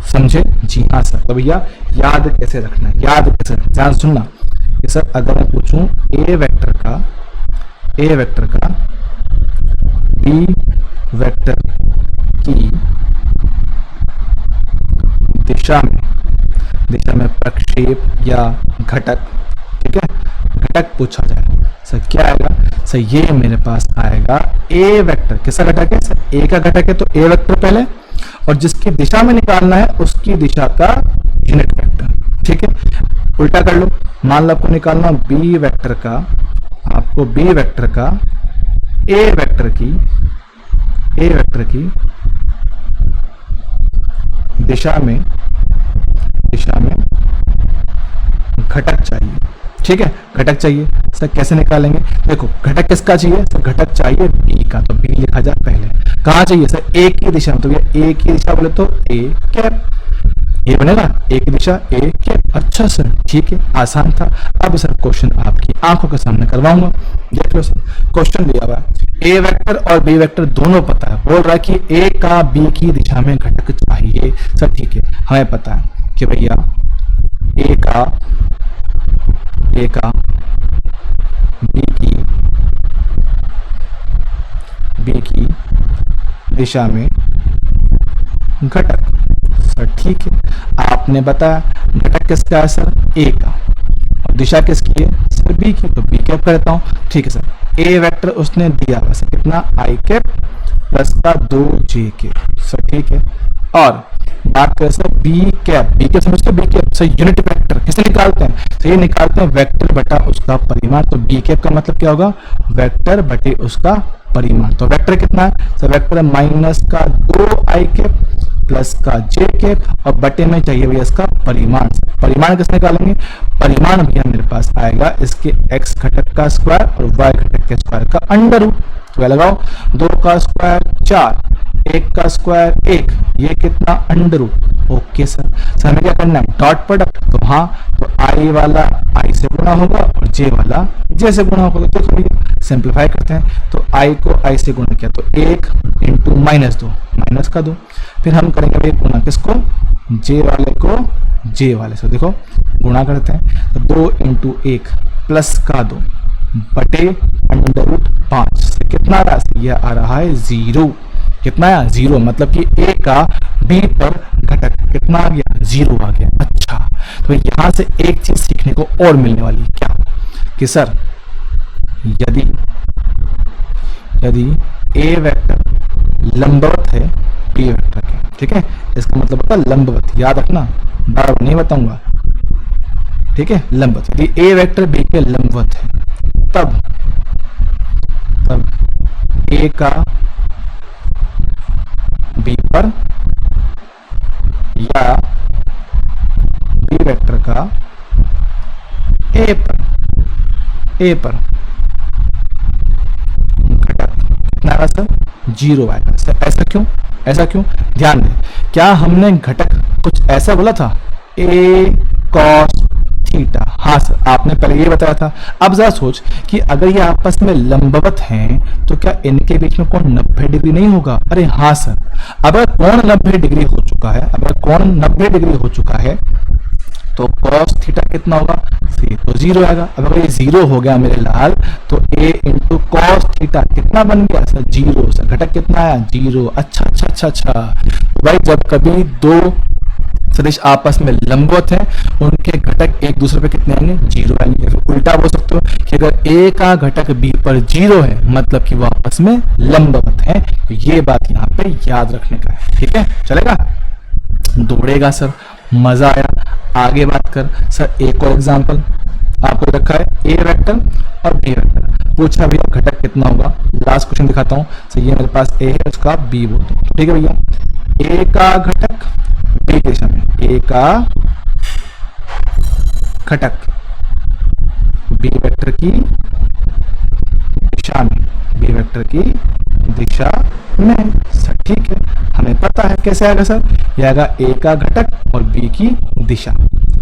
समझे? जी हाँ सर। तो भैया याद कैसे रखना है, ध्यान सुनना। ये सर अगर मैं पूछूं A वेक्टर का B वेक्टर की दिशा में प्रक्षेप या घटक, ठीक है, घटक पूछा जाए, सर क्या आएगा? सर ये मेरे पास आएगा A वेक्टर। किसका घटक है? सर A का घटक है, तो A वेक्टर पहले, और जिसकी दिशा में निकालना है उसकी दिशा का यूनिट वेक्टर। ठीक है, उल्टा कर लो। मान लो आपको निकालना B वेक्टर का A वेक्टर की दिशा में घटक चाहिए। ठीक है, घटक चाहिए। सर कैसे निकालेंगे? देखो घटक किसका चाहिए? सर घटक चाहिए B का, तो B लिखा जाए पहले। कहाँ चाहिए? सर A की दिशा में, तो ये A की दिशा बोले तो A कैप, ये बनेगा A की दिशा A कैप। अच्छा सर ठीक है, आसान था। अब सर क्वेश्चन आपकी आंखों के सामने करवाऊंगा, देख लो सर। क्वेश्चन दिया हुआ है, A वेक्टर और B वेक्टर दोनों पता है, बोल रहा है कि A का B की दिशा में घटक चाहिए। सर ठीक है, हमें पता है कि भैया A का B की दिशा में घटक। सर ठीक है, आपने बताया घटक किसका है? सर A का, और दिशा किसकी है? सर वेक्टर बी की, तो बी कैप करता हूँ। ठीक है सर, ए वेक्टर उसने दिया वैसे कितना आई कैप प्लस का 2 जे के, सर ठीक है। और बात करें सर बी कैप समझते B cap sir unit vector किसे निकालते हैं, तो ये निकालते हैं वेक्टर बटा उसका परिमाण। तो बी कैप का मतलब क्या होगा, वेक्टर बटे उसका परिमाण। तो वेक्टर कितना है सर, वेक्टर माइनस का 2 आई कैप प्लस का जे कैप और बटे में चाहिए भैया इसका परिमाण। परिमाण किससे निकालेंगे, परिमाण भैया मेरे पास आएगा इसके x घटक का स्क्वायर और y घटक के स्क्वायर का अंडर रूट। तो लगाओ 2 का स्क्वायर 4, 1 का स्क्वायर 1, ये कितना अंडर रूट। ओके सर, हमें क्या करना है डॉट प्रोडक्ट, तो हाँ तो आई वाला आई से गुणा होगा और जे वाला जे से गुणा होगा। तो देखो सिंप्लीफाई करते हैं, तो आई को आई से गुणा किया तो 1 इंटू -2 माइनस का 2, फिर हम करेंगे भाई गुणा किसको, जे वाले को जे वाले से, देखो गुणा करते हैं तो 2 इंटू 1 प्लस का 2 बटे अंडर रूट 5 से कितना आ रहा है, यह आ रहा है 0। कितना आया 0, मतलब कि a का b पर घटक कितना आ गया 0 आ गया। अच्छा, तो यहां से एक चीज सीखने को और मिलने वाली है क्या, कि सर यदि a वेक्टर लंबवत है b वेक्टर के, ठीक है, इसका मतलब होता है लंबवत, याद रखना बार बार नहीं बताऊंगा, ठीक है, लंबवत। यदि a वेक्टर b के लंबवत है तब a का b पर या b वेक्टर का a पर घटक कितना आएगा सर 0 आएगा सर। ऐसा क्यों ध्यान दें, क्या हमने घटक कुछ ऐसा बोला था a cos थीटा, हाँ सर आपने पहले ये बताया था। अब जरा सोच कि अगर ये आपस में लंबवत हैं तो क्या इनके बीच में कोण 90 डिग्री नहीं होगा। अरे हाँ सर, अगर कोण 90 डिग्री हो चुका है, तो cos थीटा कितना होगा, तो 0 आएगा। अब अगर ये 0 हो गया मेरे लाल, तो a इंटू कॉस थीटा कितना बन गया सर 0, सर घटक कितना आया 0। अच्छा, भाई जब कभी दो सदिश आपस में लंबवत हैं उनके घटक एक दूसरे पे कितने आएंगे 0 आएंगे। या फिर उल्टा बोल सकते हो कि अगर a का घटक b पर 0 है मतलब कि वो आपस में लंबवत हैं। तो ये बात यहाँ पे याद रखने का है, ठीक है, चलेगा, दौड़ेगा सर, मजा आया। आगे बात कर सर, एक और एग्जांपल आपको रखा है a वेक्टर और b वेक्टर, पूछा भैया घटक कितना होगा। लास्ट क्वेश्चन दिखाता हूँ, सर ये मेरे पास a है, उसका b बोल दो, ठीक है भैया। a का घटक b की दिशा में, a का घटक b वेक्टर की दिशा में, सर ठीक है, हमें पता है कैसे आएगा सर, ये आएगा a का घटक और b की दिशा,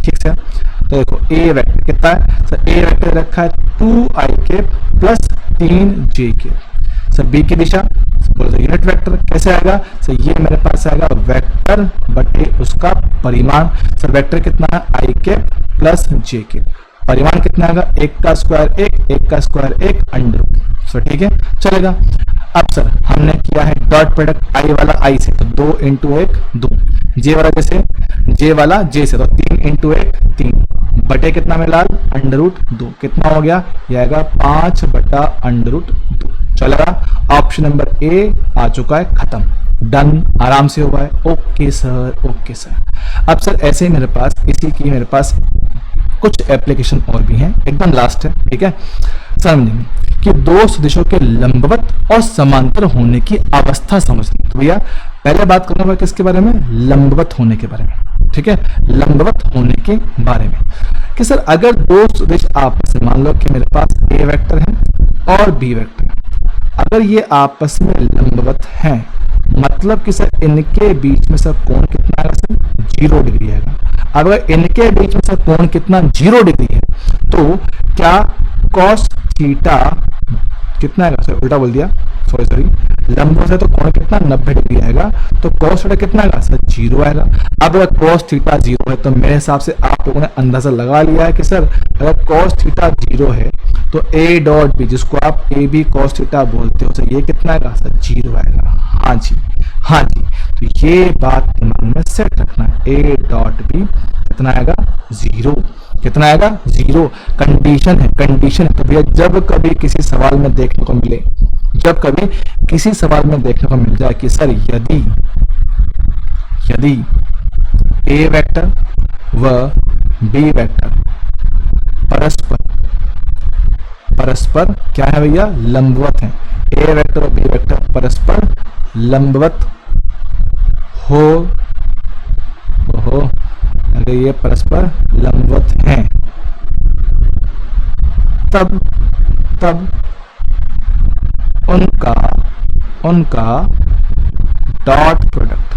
ठीक सर। तो देखो a वेक्टर कितना है सर, a वेक्टर रखा है 2i cap plus 3j cap. Sir b की दिशा यूनिट वेक्टर कैसे आएगा सर, ये मेरे पास आएगा वेक्टर बटे उसका परिमाण। सर वेक्टर कितना है आई कैप प्लस जे कैप, परिमाण कितना आएगा 1 का स्क्वायर 1 का स्क्वायर 1 अंडर रूट, सर ठीक है, चलेगा। अब सर हमने किया है डॉट प्रोडक्ट आई वाला आई से, तो 2 इंटू 1 2, जे वाला जैसे जे वाला जे से, तो 3 इंटू 1 3 बटे कितना में लाल अंडर रूट 2, कितना हो गया, यह आएगा 5 बटा अंडर रूट 2, चलेगा। ऑप्शन नंबर ए आ चुका है, खत्म, डन, आराम से हुआ है। Okay sir. अब सर ऐसे ही मेरे पास इसी की मेरे पास कुछ एप्लीकेशन और भी हैं, एकदम लास्ट है, ठीक है। समझेंगे कि दो सदिशों के लंबवत और समांतर होने की अवस्था समझनी। तो भैया पहले बात करना होगा किसके बारे में, लंबवत होने के बारे में, ठीक है, लंबवत होने के बारे में कि सर अगर दो सदिश आपस में, मान लो कि मेरे पास ए वेक्टर है और बी वेक्टर है, अगर ये आपस में लंबवत हैं मतलब कि सर इनके बीच में सर कोण कितना आएगा सर 0 डिग्री आएगा। अगर इनके बीच में सर कोण कितना 0 डिग्री है तो क्या कॉस थीटा कितना आएगा सर, उल्टा बोल दिया, सॉरी, लंबवत है तो कोण कितना 90 डिग्री आएगा, तो कॉस थीटा कितना आएगा सर 0 आएगा। अब अगर कॉस थीटा 0 है तो मेरे हिसाब से आप लोगों ने अंदाजा लगा लिया है कि सर अगर कॉस थीटा 0 है तो a डॉट बी, जिसको आप ए बी कॉस थीटा बोलते हो, सर ये कितना आएगा सर 0 आएगा। हाँ जी, तो ये बात दिमाग में सेट रखना है, a डॉट बी कितना आएगा 0। कितना आएगा? 0। कंडीशन है, कंडीशन है। तो भैया जब कभी किसी सवाल में देखने को मिले, जब कभी किसी सवाल में देखने को मिल जाए कि सर यदि ए वेक्टर व बी वेक्टर परस्पर क्या है भैया? लंबवत है। ए वेक्टर और बी वेक्टर परस्पर लंबवत हो, अगर ये परस्पर लंबवत हैं, तब उनका डॉट प्रोडक्ट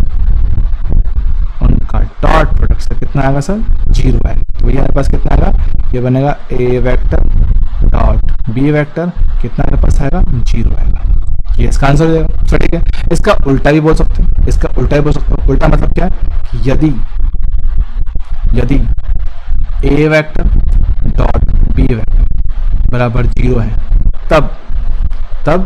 से कितना आएगा सर? 0 आएगा। तो भैया हमारे पास कितना आएगा? ये बनेगा ए वेक्टर डॉट बी वेक्टर, कितना हमारे पास आएगा? 0 आएगा। ये इसका आंसर हो जाएगा। तो ठीक है, इसका उल्टा भी बोल सकते हैं, इसका उल्टा भी बोल सकते हैं। उल्टा मतलब क्या है? कि यदि ए वेक्टर डॉट बी वेक्टर बराबर 0 है, तब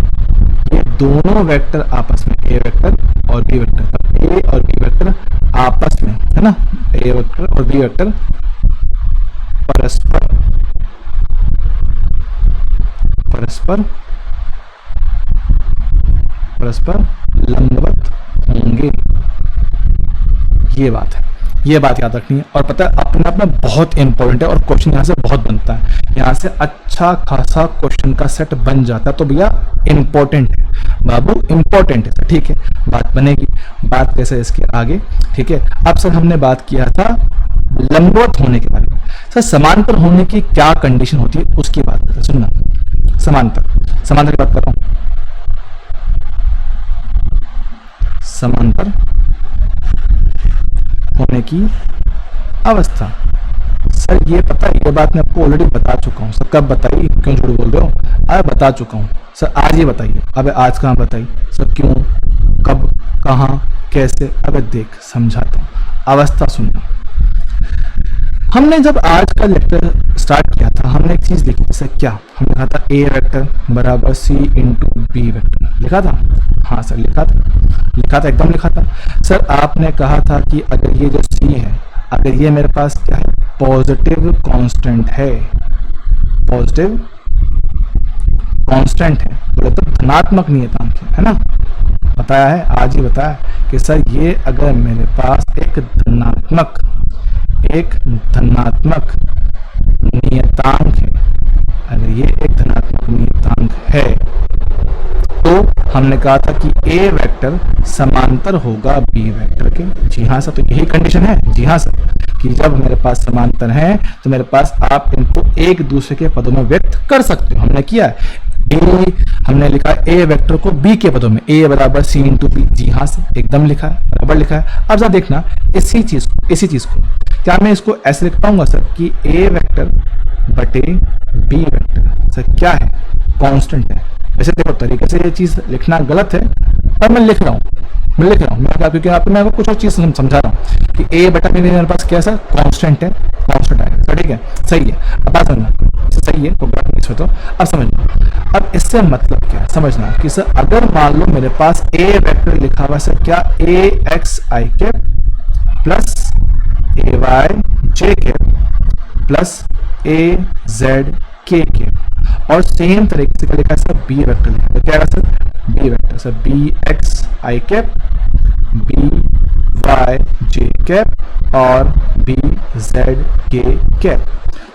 ये दोनों वेक्टर आपस में, ए वेक्टर और बी वेक्टर, तब ए और बी वेक्टर आपस में, है ना, ए वेक्टर और बी वेक्टर परस्पर लंबवत होंगे। ये बात है, ये बात याद रखनी है। और पता है अपने आप में बहुत इंपॉर्टेंट है और क्वेश्चन यहाँ से बहुत बनता है, यहाँ से अच्छा खासा क्वेश्चन का सेट बन जाता है। तो भैया इंपॉर्टेंट है बाबू, इंपॉर्टेंट है। ठीक है, बात बनेगी, बात कैसे इसके आगे। ठीक है, अब सर हमने बात किया था लंबवत होने के बारे में। सर समांतर होने की क्या कंडीशन होती है उसकी बात करते हैं। सुनना, समांतर की बात कर रहा हूं। समांतर होने की अवस्था, सर ये पता है, ये बात मैं आपको ऑलरेडी बता चुका हूं। सर कब बताई? क्यों झूठ बोल रहे हो? अरे बता चुका हूं सर, आज ही बताइए। अबे आज कहाँ बताई सर? क्यों, कब, कहाँ, कैसे? अबे देख समझाता हूं, अवस्था सुनना। हमने जब आज का लेक्चर स्टार्ट किया था, हमने एक चीज देखी थी सर, क्या हमने लिखा था? ए वेक्टर बराबर सी इंटू बी वेक्टर, लिखा था? हाँ सर लिखा था, एकदम लिखा था। सर आपने कहा था कि अगर ये जो सी है, अगर ये मेरे पास क्या है? पॉजिटिव कांस्टेंट है, पॉजिटिव कांस्टेंट है, बोले तो धनात्मक नियतांक है ना? बताया है, आज ही बताया कि सर ये अगर मेरे पास एक धनात्मक नियतांक है, अगर ये एक धनात्मक नियतांक है, तो हमने कहा था कि ए वेक्टर समांतर होगा बी वेक्टर के। जी हाँ सर, तो यही कंडीशन है। जी हाँ सर, कि जब मेरे पास समांतर है तो मेरे पास आप इनको एक दूसरे के पदों में व्यक्त कर सकते हो। हमने किया है, हमने लिखा ए वेक्टर को बी के पदों में, ए बराबर सी इंटू बी। जी हाँ सर, एकदम लिखा है, बराबर लिखा है। अब जरा देखना इसी चीज को क्या मैं इसको ऐसे लिख पाऊंगा सर कि ए वेक्टर बटे बी वेक्टर सर क्या है? कांस्टेंट है। वैसे देखो तरीके से ये चीज लिखना गलत है, पर मैं लिख रहा हूँ मैं क्या, क्योंकि आपको मैं कुछ और चीज समझा रहा हूँ कि ए बटा बी मेरे पास क्या है सर? कांस्टेंट है, कांस्टेंट आएगा। ठीक है, सही है। अब बात समझना, सही है, तो अब समझना। अब इससे मतलब क्या है समझना कि सर अगर मान लो मेरे पास ए वेक्टर लिखा हुआ सर क्या? ए x i cap plus A Y j cap plus A Z k cap, और सेम तरीके से क्या लिखा है सर? बी वेक्टर लिखा है। क्या है sir? B vector sir B x i cap, B y j cap और बी जेड के कैप।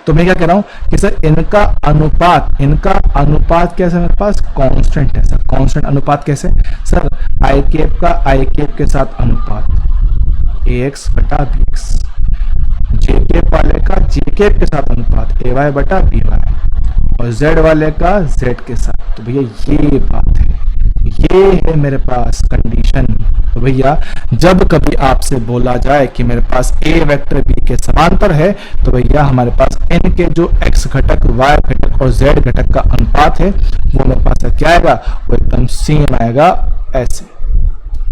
तो मैं क्या कह रहा हूं कि सर इनका अनुपात कैसे? मेरे पास कांस्टेंट है सर। कांस्टेंट अनुपात कैसे सर? आई कैप का आई कैप के साथ अनुपात ए एक्स बटा बी एक्स, जे कैप वाले का जे कैप के साथ अनुपात ए वाई बटा बी वाई, और जेड वाले का जेड के साथ। तो भैया ये बात है, ये है मेरे पास कंडीशन। तो भैया जब कभी आपसे बोला जाए कि मेरे पास ए वेक्टर बी के समांतर है, तो भैया हमारे पास इनके जो एक्स घटक, वाई घटक और जेड घटक का अनुपात है वो मेरे पास क्या आएगा? वो एकदम सेम आएगा, ऐसे।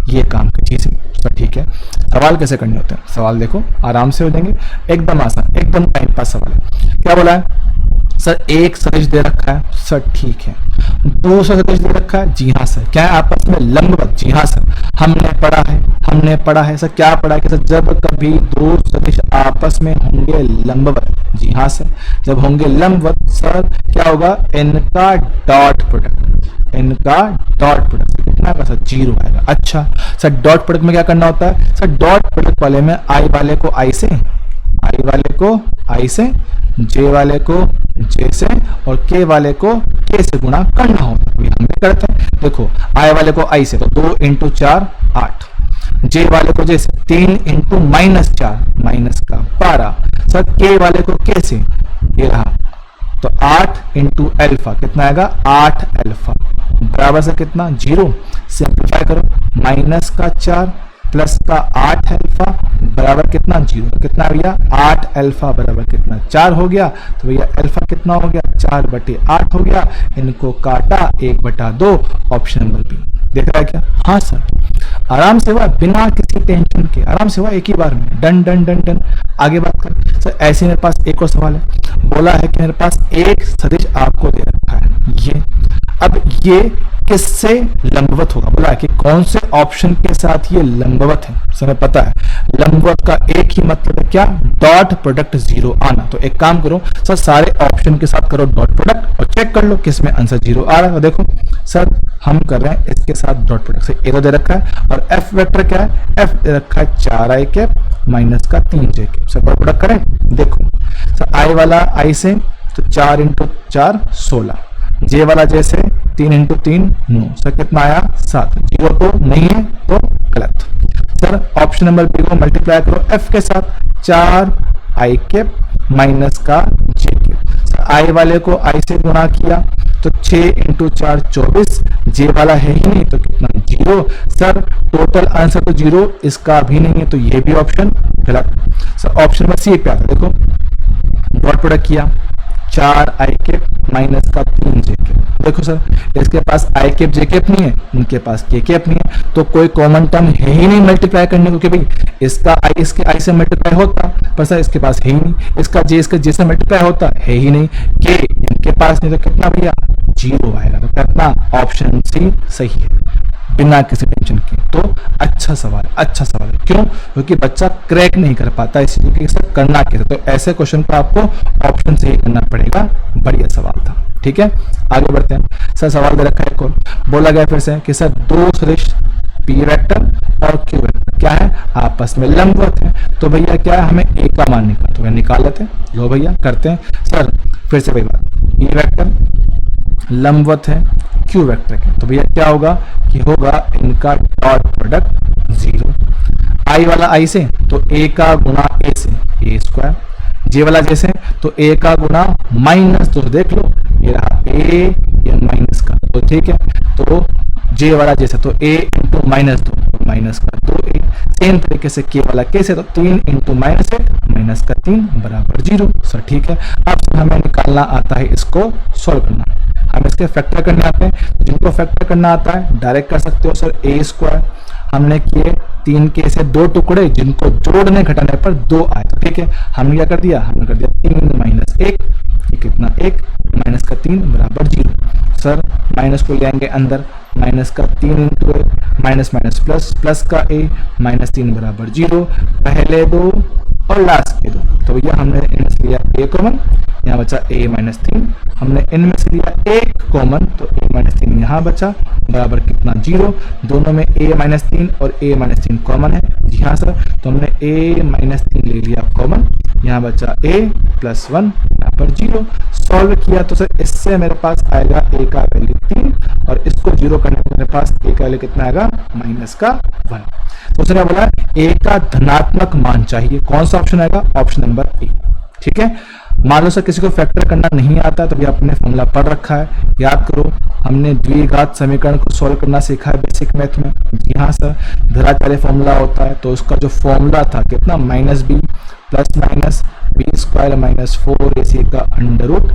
ये काम की चीज है। ठीक है, सवाल कैसे करने होते हैं? सवाल देखो आराम से हो जाएंगे, एकदम आसान, एकदम टाइम पास सवाल है। क्या बोला है सर एक सदिश दे रखा है, सर ठीक है। दूसरा सदिश दे रखा है, जी हाँ सर। क्या है आपस में लंबवत, जी हाँ सर। हमने पढ़ा है सर। क्या पढ़ा है कि सर जब कभी दो सदिश आपस में होंगे लंबवत, जी हाँ सर। जब होंगे लंबवत सर क्या होगा, इनका डॉट प्रोडक्ट, इनका डॉट प्रोडक्ट कितना आएगा सर, 0 आएगा। अच्छा सर डॉट प्रोडक्ट में क्या करना होता है सर, डॉट प्रोडक्ट वाले में आई वाले को आई से, आई वाले को आई से, जे वाले को जे से और के वाले को के से गुणा करना होता है। हम भी करते हैं, देखो आई वाले को आई से तो 2 × 4 8, जे वाले को जे से 3 × -4 माइनस का 12, सर के वाले को के से ये रहा तो 8 × अल्फा कितना आएगा, 8 अल्फा बराबर से कितना 0। सिंप्लीफाई करो, माइनस का 4 प्लस का 8 अल्फा बराबर कितना 0। तो कितना भैया 8 अल्फा बराबर कितना 4 हो गया। तो भैया अल्फा कितना हो गया 4/8 हो गया। इनको काटा 1/2, ऑप्शन नंबर बी। देख रहा है क्या, हाँ सर आराम से हुआ, बिना किसी टेंशन के आराम से हुआ, एक ही बार में डन डन डन डन। आगे बात करें सर, ऐसे मेरे पास एक और सवाल है। बोला है कि मेरे पास एक सदिश आपको दे रखा है, ये अब ये किससे लंबवत होगा। बोला है कि कौन से ऑप्शन के साथ ये लंबवत है। सर पता है लंबवत का एक ही मतलब है क्या, डॉट प्रोडक्ट 0 आना। तो एक काम करो सर, सारे ऑप्शन के साथ करो डॉट प्रोडक्ट और चेक कर लो किस में आंसर 0 आ रहा है। तो देखो सर हम कर रहे हैं इसके साथ डॉट प्रोडक्ट से, ए तो दे रखा है और एफ वेक्टर क्या है, एफ दे रखा है 4i कैप माइनस का 3j cap. Sir dot product करें, देखो सर आई वाला आई से तो 4 × 4 16, जे वाला जैसे 3 × 3 9, सर कितना आया 7। 0 तो नहीं है तो गलत। सर ऑप्शन नंबर बी को मल्टीप्लाई करो एफ के साथ, 4i कैप माइनस का जे कैप। सर आई वाले को आई से गुणा किया तो 6 × 4 24, जे वाला है ही नहीं तो कितना 0। सर टोटल आंसर तो 0, इसका भी नहीं है तो ये भी ऑप्शन गलत। सर ऑप्शन नंबर सी पे आता, देखो डॉट प्रोडक्ट किया 4i कैप माइनस का 3j कैप। देखो सर इसके पास आई कैप जे कैप नहीं है, इनके पास के कैप नहीं है, तो कोई कॉमन टर्म है ही नहीं मल्टीप्लाई करने को, कि भाई इसका आई इसके आई से मल्टीप्लाई होता, पर सर इसके पास है ही नहीं। इसका जे इसके जे से मल्टीप्लाई होता है ही नहीं, के इनके पास नहीं, तो कितना भैया 0 आएगा। तो कितना ऑप्शन सी सही है बिना किसी टेंशन के। तो अच्छा सवाल है। क्यों, क्योंकि बच्चा क्रैक नहीं कर पाता, इसलिए सर करना कैसे, तो ऐसे क्वेश्चन को आपको ऑप्शन से ही करना पड़ेगा। बढ़िया सवाल था, ठीक है। आगे बढ़ते हैं सर, सवाल दे रखा है एक और, बोला गया फिर से कि सर दो सदिश पी वेक्टर और क्यू वेक्टर क्या है, आपस में लंबवत है। तो भैया क्या है, हमें ए का मान निकाल, तो निकाल लेते हैं, लो भैया करते हैं। सर फिर से वही बात, पी वेक्टर लंबवत है क्यू वेक्टर के, तो भैया क्या होगा कि होगा इनका डॉट प्रोडक्ट 0। आई वाला आई से तो ए का गुणा ए से ए स्क्वायर, जे वाला जैसे तो ए का गुणा माइनस, तो देख लो ये रहा ए या माइनस का, तो ठीक है। तो जे वाला जैसे तो ए × -2 तो माइनस का 2a। सेम तरीके से के वाला कैसे तो 3 × -1 माइनस का 3 बराबर 0। सर ठीक है, अब हमें निकालना आता है इसको सॉल्व करना, हम इसके फैक्टर करने आते हैं। जिनको फैक्टर करना आता है डायरेक्ट कर सकते हो सर, ए स्क्वायर हमने किए 3 के से 2 टुकड़े, जिनको जोड़ने घटाने पर 2 आए, तो ठीक है। हमने क्या कर दिया, हमने कर दिया 3 - 1, ये कितना 1 माइनस का 3 बराबर 0। सर माइनस को ले आएंगे अंदर, माइनस का 3 × 1 माइनस माइनस प्लस, प्लस का a -3 बराबर 0। पहले 2 और लास्ट के 2, तो भैया हमने इनमें से लिया a कॉमन, यहाँ बचा a -3, हमने इनमें से लिया 1 कॉमन तो a -3 यहाँ बचा बराबर कितना 0। दोनों में a -3 और a -3 कॉमन है, जी हाँ सर। तो हमने a -3 ले लिया कॉमन, यहाँ बचा a + 1 बराबर 0। सॉल्व किया तो सर इससे मेरे पास आएगा a का वैल्यू 3 और इसको 0 करने पर मेरे पास a का वैल्यू कितना आएगा -1। तो उसने बोला a का धनात्मक मान चाहिए, कौन सा ऑप्शन आएगा, ऑप्शन नंबर ए, ठीक है। मान लो सर किसी को फैक्टर करना नहीं आता तो भी आपने फॉर्मूला पढ़ रखा है, याद करो हमने द्विघात समीकरण को सॉल्व करना सीखा है बेसिक मैथ में, जी हाँ सर। धरातल फॉर्मूला होता है तो उसका जो फॉर्मूला था कितना -b + -b² - 4ac का अंडर रूट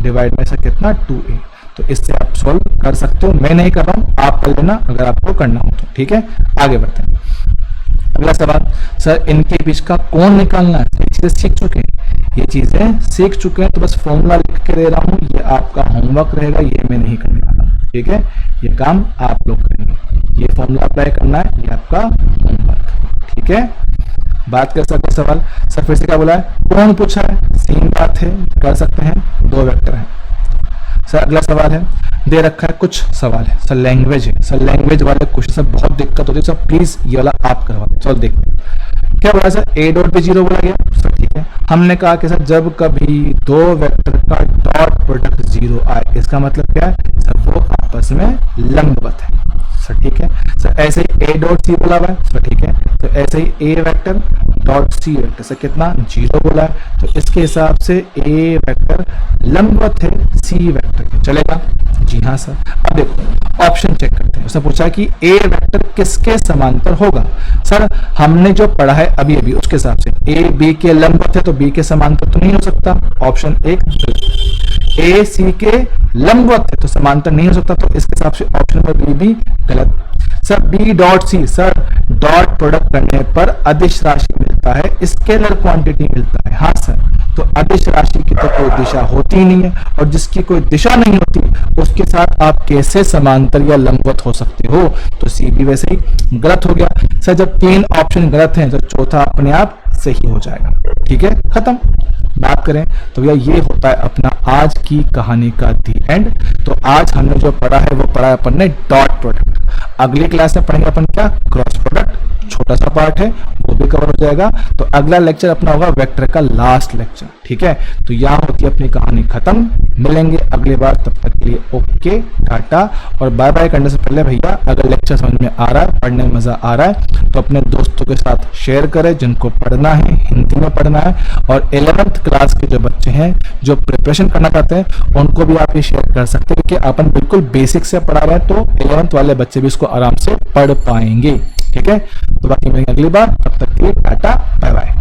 डिवाइड में सर कितना 2a। तो इससे आप सॉल्व कर सकते हो, मैं नहीं कर रहा हूं, आप कर लेना अगर आपको करना हो तो, ठीक है। आगे बढ़ते हैं। अगला सवाल, सर इनके बीच का कोण निकालना है, चीजें सीख चुके हैं। ये चीजें सीख चुके हैं, तो बस फॉर्मूला लिख के दे रहा हूँ, ये आपका होमवर्क रहेगा, ये मैं नहीं करने वाला, ठीक है, ये काम आप लोग करेंगे, ये फॉर्मूला अप्लाई करना है, ये आपका होमवर्क, ठीक है। बात कर सकते हैं सवाल, सर फिर से क्या बोला है, कौन पूछा है, सेम बात है, कर सकते हैं, 2 वेक्टर हैं। सर अगला सवाल है, दे रखा है कुछ सवाल है, सर लैंग्वेज है, सर लैंग्वेज वाले क्वेश्चन से बहुत दिक्कत होती है, सर प्लीज ये वाला आप करवा दो। चलो देखते हैं क्या बोला सर, ए डॉट पे 0 बोला गया, सर ठीक है। हमने कहा कि सर जब कभी 2 वेक्टर का डॉट प्रोडक्ट 0 आए, इसका मतलब क्या है सर, वो आपस में लंबवत है, सर ठीक है। सर ऐसे ही ए डॉट सी बोला हुआ है, सर ठीक है। तो ऐसे ही ए वेक्टर डॉट सी वेक्टर से कितना 0 बोला है, तो इसके हिसाब से ए वेक्टर लंबवत है सी वेक्टर के, चलेगा जी हाँ सर। अब देखो ऑप्शन चेक करते हैं, उसने पूछा कि ए वेक्टर किसके समांतर होगा, सर हमने जो पढ़ा है अभी अभी उसके हिसाब से ए बी के लंबवत है, तो बी के समांतर तो नहीं हो सकता, ऑप्शन 1। ए सी के लंबवत है तो समांतर नहीं हो सकता, तो इसके हिसाब से ऑप्शन नंबर बी भी गलत। Sir B dot C, sir dot product करने पर अदिश राशि मिलता है, स्केलर क्वांटिटी मिलता है, हाँ सर। तो अदिश राशि की तो कोई दिशा होती ही नहीं है, और जिसकी कोई दिशा नहीं होती उसके साथ आप कैसे समांतर या लंबवत हो सकते हो, तो सी भी वैसे ही गलत हो गया। सर जब 3 ऑप्शन गलत हैं तो चौथा अपने आप सही हो जाएगा, ठीक है, खत्म। बात करें तो भैया ये होता है अपना आज की कहानी का दी एंड। तो आज हमने जो पढ़ा है वो पढ़ा है अपन ने डॉट प्रोडक्ट, अगली क्लास में पढ़ेंगे अपन क्या, क्रॉस प्रोडक्ट, छोटा सा पार्ट है वो भी कवर हो जाएगा। तो अगला लेक्चर अपना होगा वेक्टर का लास्ट लेक्चर, ठीक है। तो यहाँ होती है अपनी कहानी खत्म, मिलेंगे अगली बार, तब तक के लिए ओके टाटा और बाय बाय। करने से पहले भैया अगर लेक्चर समझ में आ रहा है, पढ़ने में मजा आ रहा है, तो अपने दोस्तों के साथ शेयर करें जिनको पढ़ना है, हिंदी में पढ़ना है, और 11th क्लास के जो बच्चे हैं जो प्रिपरेशन करना चाहते हैं उनको भी आप ये शेयर कर सकते हैं, क्योंकि अपन बिल्कुल बेसिक से पढ़ा रहे हैं, तो 11th वाले बच्चे भी इसको आराम से पढ़ पाएंगे, ठीक है। तो बाकी मिलेंगे अगली बार, तब तक के लिए टाटा बाय बाय।